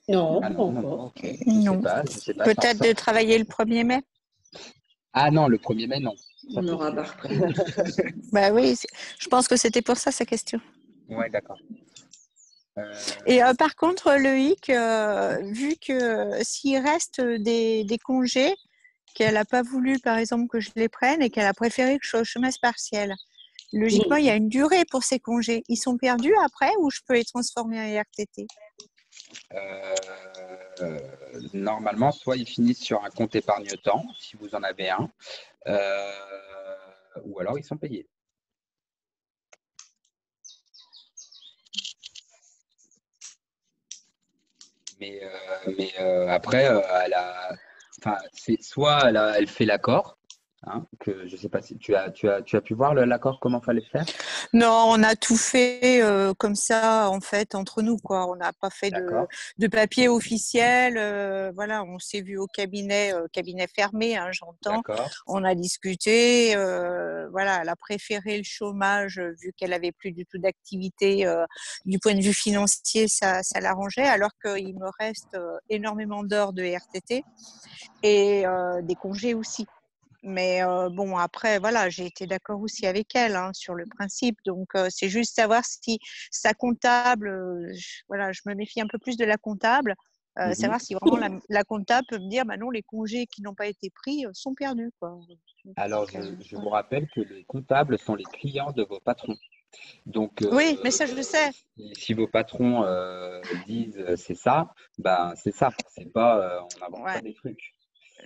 Non, Ah pas non, encore. ok. Non. Je sais pas. Peut-être de travailler le 1er mai. Ah non, le 1er mai, non. Ça, On c'est aura sûr. barre pris. Bah oui, je pense que c'était pour ça sa question. Ouais, d'accord. Et par contre, Loïc, vu que s'il reste des congés, qu'elle n'a pas voulu, par exemple, que je les prenne et qu'elle a préféré que je sois au chômage partiel, logiquement, il y a une durée pour ces congés. Ils sont perdus après ou je peux les transformer en RTT? Normalement, soit ils finissent sur un compte épargne-temps, si vous en avez un, ou alors ils sont payés. Mais après, c'est soit elle fait l'accord, hein, que je sais pas si tu as pu voir l'accord comment fallait le faire. Non, on a tout fait comme ça, en fait, entre nous, quoi. On n'a pas fait de papier officiel. Voilà, on s'est vu au cabinet fermé, hein, j'entends. D'accord. On a discuté. Voilà, elle a préféré le chômage vu qu'elle avait plus du tout d'activité. Du point de vue financier, ça l'arrangeait, alors qu'il me reste énormément d'heures de RTT et des congés aussi. Mais bon, après, voilà, j'ai été d'accord aussi avec elle hein, sur le principe. Donc, c'est juste savoir si sa comptable, voilà, je me méfie un peu plus de la comptable, savoir si vraiment la comptable peut me dire, bah non, les congés qui n'ont pas été pris sont perdus, quoi. Alors, je vous rappelle que les comptables sont les clients de vos patrons. Donc, oui, mais ça, je le sais. Si vos patrons disent c'est ça, ben c'est ça. C'est pas, on n'invente pas des trucs.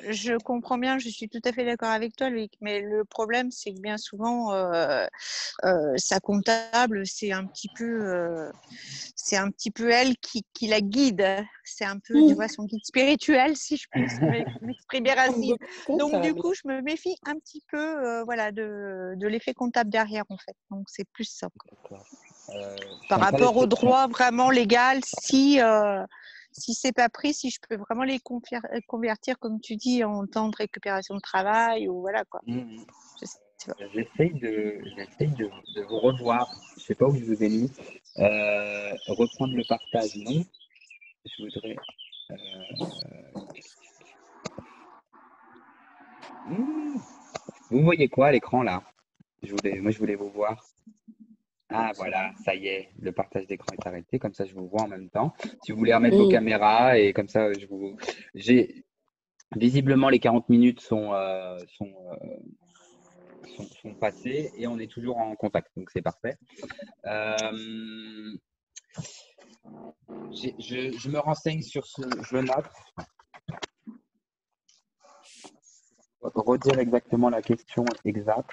Je comprends bien, je suis tout à fait d'accord avec toi, Loïc, mais le problème, c'est que bien souvent, sa comptable, c'est un petit peu elle qui la guide. C'est un peu, tu vois, son guide spirituel, si je puis m'exprimer ainsi. Donc, du coup, je me méfie un petit peu voilà, de l'effet comptable derrière, en fait. Donc, c'est plus ça. Par rapport au droit vraiment légal, si c'est pas pris, si je peux vraiment les convertir, comme tu dis, en temps de récupération de travail ou voilà quoi. Mhm. Je sais pas. J'essaye de vous revoir. Je sais pas où je vous ai mis. Reprendre le partage, non. Je voudrais. Vous voyez quoi à l'écran là? Moi, je voulais vous voir. Ah voilà, ça y est, le partage d'écran est arrêté. Comme ça, je vous vois en même temps. Si vous voulez remettre vos caméras et comme ça, j'ai visiblement les 40 minutes sont passées et on est toujours en contact, donc c'est parfait. Je me renseigne sur je note. Redire exactement la question exacte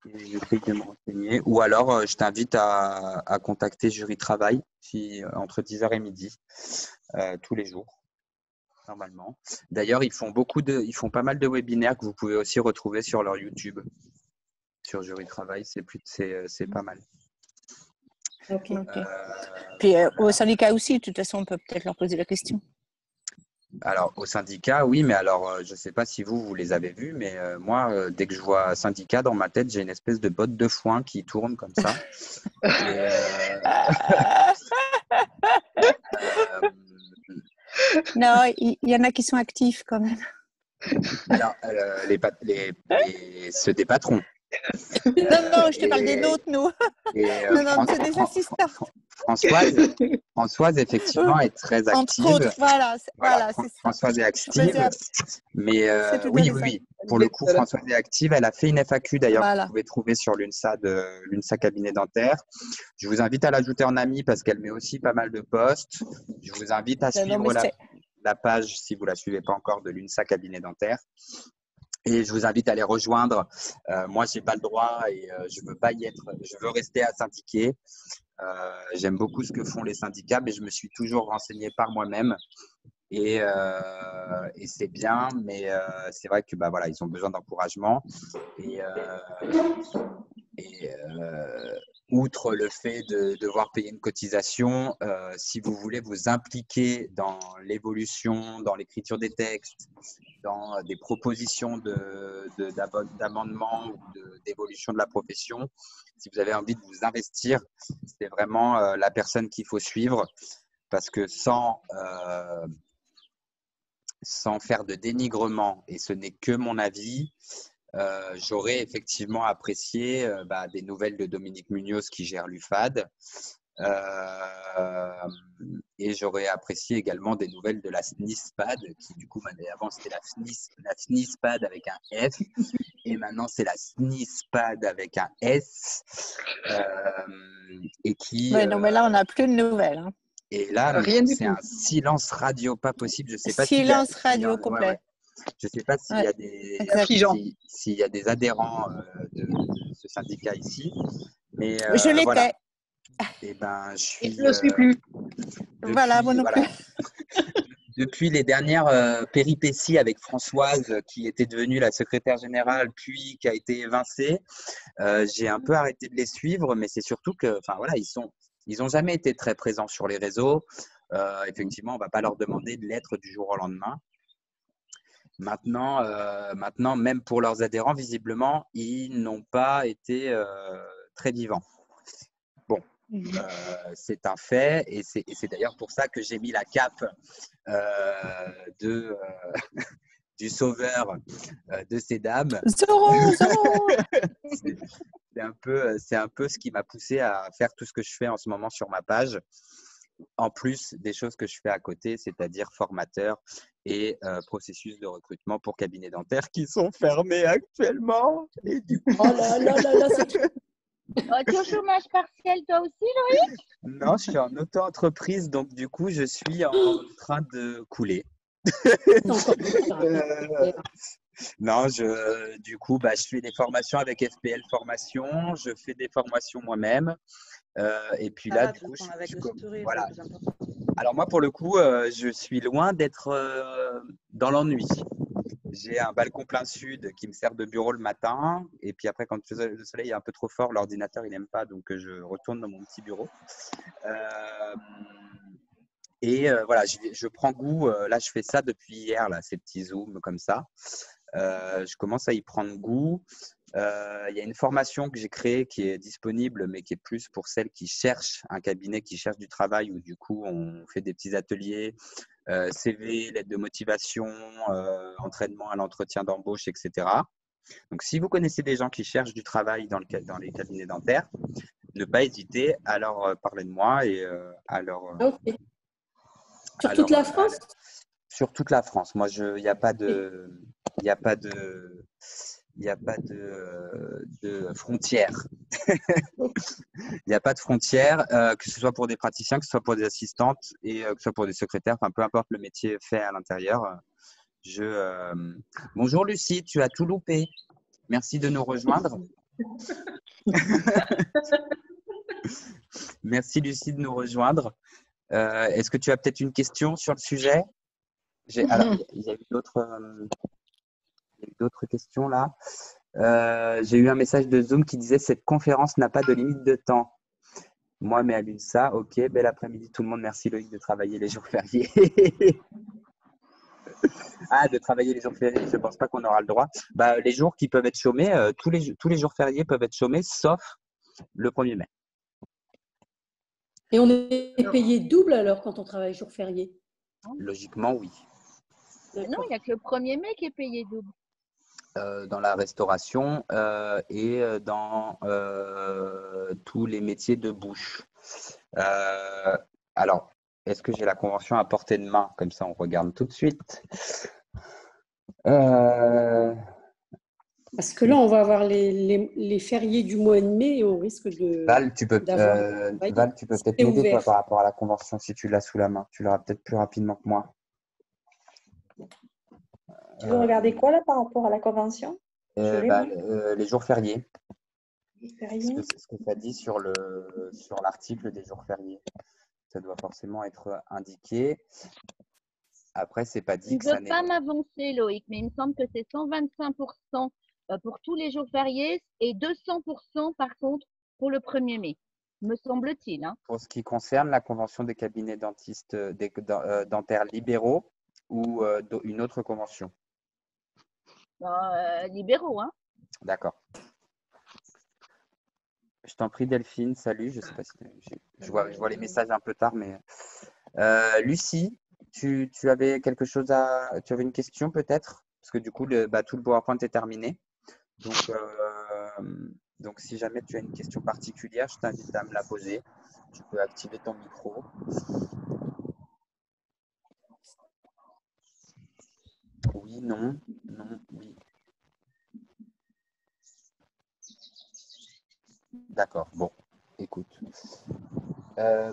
et j'essaie de me renseigner. Ou alors, je t'invite à contacter Jury Travail entre 10h et midi, tous les jours, normalement. D'ailleurs, ils font pas mal de webinaires que vous pouvez aussi retrouver sur leur YouTube. Sur Jury Travail, c'est pas mal. Ok. Puis au syndicat aussi, de toute façon, on peut peut-être leur poser la question. Alors, au syndicat, oui, mais alors, je ne sais pas si vous les avez vus, mais moi, dès que je vois syndicat, dans ma tête, j'ai une espèce de botte de foin qui tourne comme ça. Et, Non, il y en a qui sont actifs quand même. alors, ceux des patrons. Non, je te parle des nôtres, nous. Non, c'est des assistants. Françoise, effectivement, est très active. Entre autres, voilà, c'est ça. Françoise est active. Mais oui. Pour le coup, Françoise est active. Elle a fait une FAQ d'ailleurs que vous pouvez trouver sur l'UNSA Cabinet Dentaire. Je vous invite à l'ajouter en ami parce qu'elle met aussi pas mal de posts. Je vous invite à suivre la page, si vous ne la suivez pas encore, de l'UNSA Cabinet Dentaire. Et je vous invite à les rejoindre. Moi, je n'ai pas le droit et je ne veux pas y être. Je veux rester à syndiquer. J'aime beaucoup ce que font les syndicats, mais je me suis toujours renseigné par moi-même. Et c'est bien, mais c'est vrai que voilà, ils ont besoin d'encouragement. Et outre le fait de devoir payer une cotisation, si vous voulez vous impliquer dans l'évolution, dans l'écriture des textes, dans des propositions d'amendement ou d'évolution de la profession, si vous avez envie de vous investir, c'est vraiment la personne qu'il faut suivre parce que sans faire de dénigrement, et ce n'est que mon avis, j'aurais effectivement apprécié des nouvelles de Dominique Munoz qui gère l'UFAD. Et j'aurais apprécié également des nouvelles de la SNISPAD qui du coup avant c'était la SNISPAD avec un F et maintenant c'est la SNISPAD avec un S et qui non mais là on n'a plus de nouvelles hein. Et là c'est un silence radio pas possible, je sais pas silence radio complet. Je ne sais pas s'il y a des adhérents de ce syndicat ici, mais je l'étais. Voilà. Et je ne le suis plus. Moi non plus. Depuis les dernières péripéties avec Françoise, qui était devenue la secrétaire générale, puis qui a été évincée, j'ai un peu arrêté de les suivre, mais c'est surtout que, ils n'ont jamais été très présents sur les réseaux. Effectivement, on ne va pas leur demander de l'être du jour au lendemain. Maintenant, même pour leurs adhérents, visiblement, ils n'ont pas été très vivants. Bon, c'est un fait et c'est d'ailleurs pour ça que j'ai mis la cape du sauveur de ces dames. Zorro C'est un peu ce qui m'a poussé à faire tout ce que je fais en ce moment sur ma page. En plus des choses que je fais à côté, c'est-à-dire formateur et processus de recrutement pour cabinets dentaires qui sont fermés actuellement. Et du coup... Oh là, c'est... Tu es au chômage partiel toi aussi, Loïc? Non, je suis en auto-entreprise, donc du coup, je suis en train de couler. Non, du coup, je fais des formations avec FPL Formation, je fais des formations moi-même. Et puis là, du coup, voilà. Alors moi, pour le coup, je suis loin d'être dans l'ennui. J'ai un balcon plein sud qui me sert de bureau le matin. Et puis après, quand le soleil est un peu trop fort, l'ordinateur, il n'aime pas. Donc, je retourne dans mon petit bureau. Et voilà, je prends goût. Là, je fais ça depuis hier, là, ces petits zooms comme ça. Je commence à y prendre goût. Il y a une formation que j'ai créée qui est disponible, mais qui est plus pour celles qui cherchent un cabinet, qui cherchent du travail, où du coup, on fait des petits ateliers, CV, lettre de motivation, entraînement à l'entretien d'embauche, etc. Donc, si vous connaissez des gens qui cherchent du travail dans les cabinets dentaires, ne pas hésiter à leur parler de moi et à leur… Ok. Sur Alors, toute la France? sur toute la France. Moi, il n'y a pas de, il n'y a pas de, il n'y a pas de frontières. Il n'y a pas de frontières, que ce soit pour des praticiens, que ce soit pour des assistantes et que ce soit pour des secrétaires. Enfin, peu importe le métier fait à l'intérieur. Bonjour Lucie, tu as tout loupé. Merci de nous rejoindre. Merci Lucie de nous rejoindre. Est-ce que tu as peut-être une question sur le sujet? Alors, il y a eu d'autres questions là. J'ai eu un message de Zoom qui disait cette conférence n'a pas de limite de temps. Moi, mais à l'UNSA, ok, bel après-midi tout le monde. Merci Loïc de travailler les jours fériés. Ah, de travailler les jours fériés, je ne pense pas qu'on aura le droit. Bah, les jours qui peuvent être chômés, tous les jours fériés peuvent être chômés, sauf le 1er mai. Et on est payé double alors quand on travaille jour férié? Logiquement, oui. Non, il n'y a que le 1er mai qui est payé double. Dans la restauration et dans tous les métiers de bouche. Alors, est-ce que j'ai la convention à portée de main? Comme ça, on regarde tout de suite. Parce que là, on va avoir les fériés du mois de mai et on risque Val, tu peux d'avoir peut-être m'aider toi, par rapport à la convention si tu l'as sous la main. Tu l'auras peut-être plus rapidement que moi. Tu veux regarder quoi là par rapport à la convention? Les jours fériés. Les fériés. Ce que ça dit sur l'article des jours fériés. Ça doit forcément être indiqué. Après, c'est pas dit Je que ça ne veux pas m'avancer, Loïc, mais il me semble que c'est 125% pour tous les jours fériés et 200% par contre pour le 1er mai, me semble-t-il. Hein. Pour ce qui concerne la convention des cabinets dentistes dentaires libéraux ou une autre convention? Libéraux, hein. D'accord. Je t'en prie, Delphine. Salut. Je sais pas si je vois les messages un peu tard, mais Lucie, tu avais quelque chose tu avais une question peut-être? Parce que du coup, tout le PowerPoint est terminé. Donc, si jamais tu as une question particulière, je t'invite à me la poser. Tu peux activer ton micro. Oui, non, oui. D'accord, bon, écoute.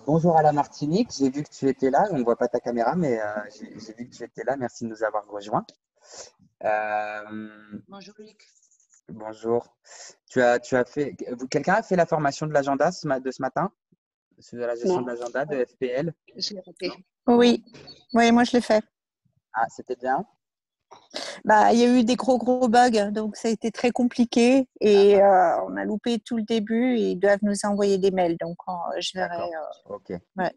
Bonjour à la Martinique, j'ai vu que tu étais là, on ne voit pas ta caméra, mais j'ai vu que tu étais là, merci de nous avoir rejoints. Bonjour Luc. Bonjour. Quelqu'un a fait la formation de l'agenda de ce matin? De la gestion de l'agenda de FPL? Je l'ai raté. Oui, moi je l'ai fait. Ah, c'était bien? Il y a eu des gros bugs, donc ça a été très compliqué et on a loupé tout le début et ils doivent nous envoyer des mails, donc je verrai. Ok. Ouais.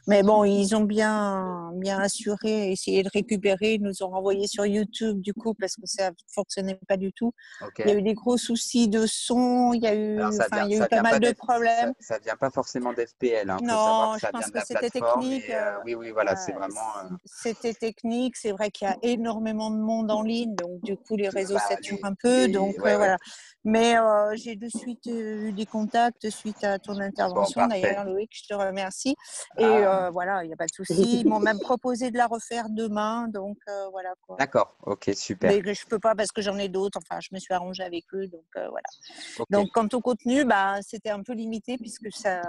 Mais bon, ils ont bien assuré, essayé de récupérer, ils nous ont renvoyé sur YouTube du coup parce que ça ne fonctionnait pas du tout. Okay. Il y a eu des gros soucis de son, il y a eu pas mal de problèmes. Ça ne vient pas forcément d'FPL. Hein. Non, je pense que c'était technique. Oui, voilà, c'est vraiment… C'était technique. C'est vrai qu'il y a énormément de monde en ligne, donc du coup, les réseaux saturent un peu. Voilà. Mais j'ai de suite eu des contacts suite à ton intervention. Bon, d'ailleurs, Loïc, je te remercie. Et voilà, il n'y a pas de souci. Ils m'ont même proposé de la refaire demain. Donc voilà quoi. D'accord, ok, super. Mais je ne peux pas parce que j'en ai d'autres. Enfin, je me suis arrangée avec eux. Donc voilà. Okay. Donc, quant au contenu, c'était un peu limité puisque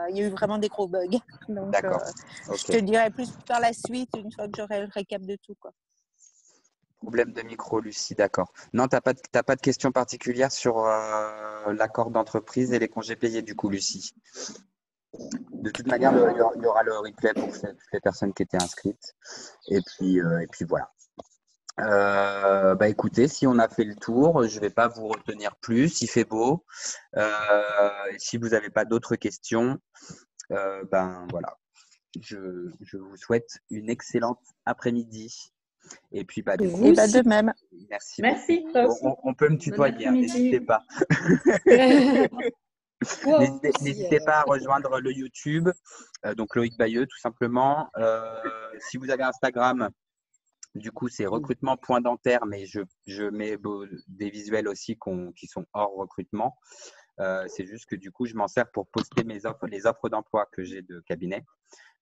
il y a eu vraiment des gros bugs. Donc, je te dirai plus par la suite une fois que j'aurai le récap de tout. Quoi. Problème de micro, Lucie, d'accord. Non, tu n'as pas de question particulière sur l'accord d'entreprise et les congés payés du coup, Lucie. De toute manière, il y aura le replay pour toutes les personnes qui étaient inscrites. Et puis voilà. Écoutez, si on a fait le tour, je ne vais pas vous retenir plus. Il fait beau. Si vous n'avez pas d'autres questions, voilà. je vous souhaite une excellente après-midi. Et puis, bah, du coup, Et bah, de même. merci. Merci, beaucoup. toi aussi. On peut me tutoyer, hein, n'hésitez pas. Wow, N'hésitez pas à rejoindre le YouTube, donc Loïc Bayeux, tout simplement. Si vous avez Instagram, du coup, c'est recrutement.dentaire, mais je mets des visuels aussi qui sont hors recrutement. C'est juste que du coup, je m'en sers pour poster les offres d'emploi que j'ai de cabinet.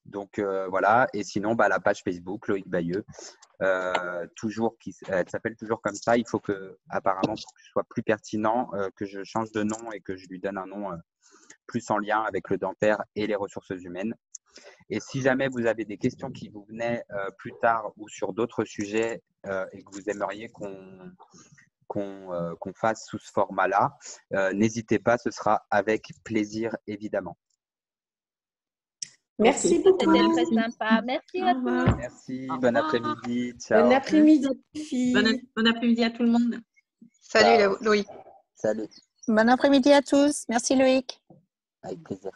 Donc voilà, et sinon la page Facebook Loïc Bayeux, elle s'appelle toujours comme ça. Il faut que, apparemment, pour que ce soit plus pertinent, que je change de nom et que je lui donne un nom plus en lien avec le dentaire et les ressources humaines. Et si jamais vous avez des questions qui vous venaient plus tard ou sur d'autres sujets et que vous aimeriez qu'on fasse sous ce format-là, n'hésitez pas, ce sera avec plaisir évidemment. Merci beaucoup. C'était très sympa. Merci à tous. Merci, Au bon revoir. après-midi, ciao. Bon après-midi, filles. Bon après-midi à tout le monde. Salut Ciao. Loïc. Salut, Bon après-midi à tous. Merci Loïc. avec plaisir.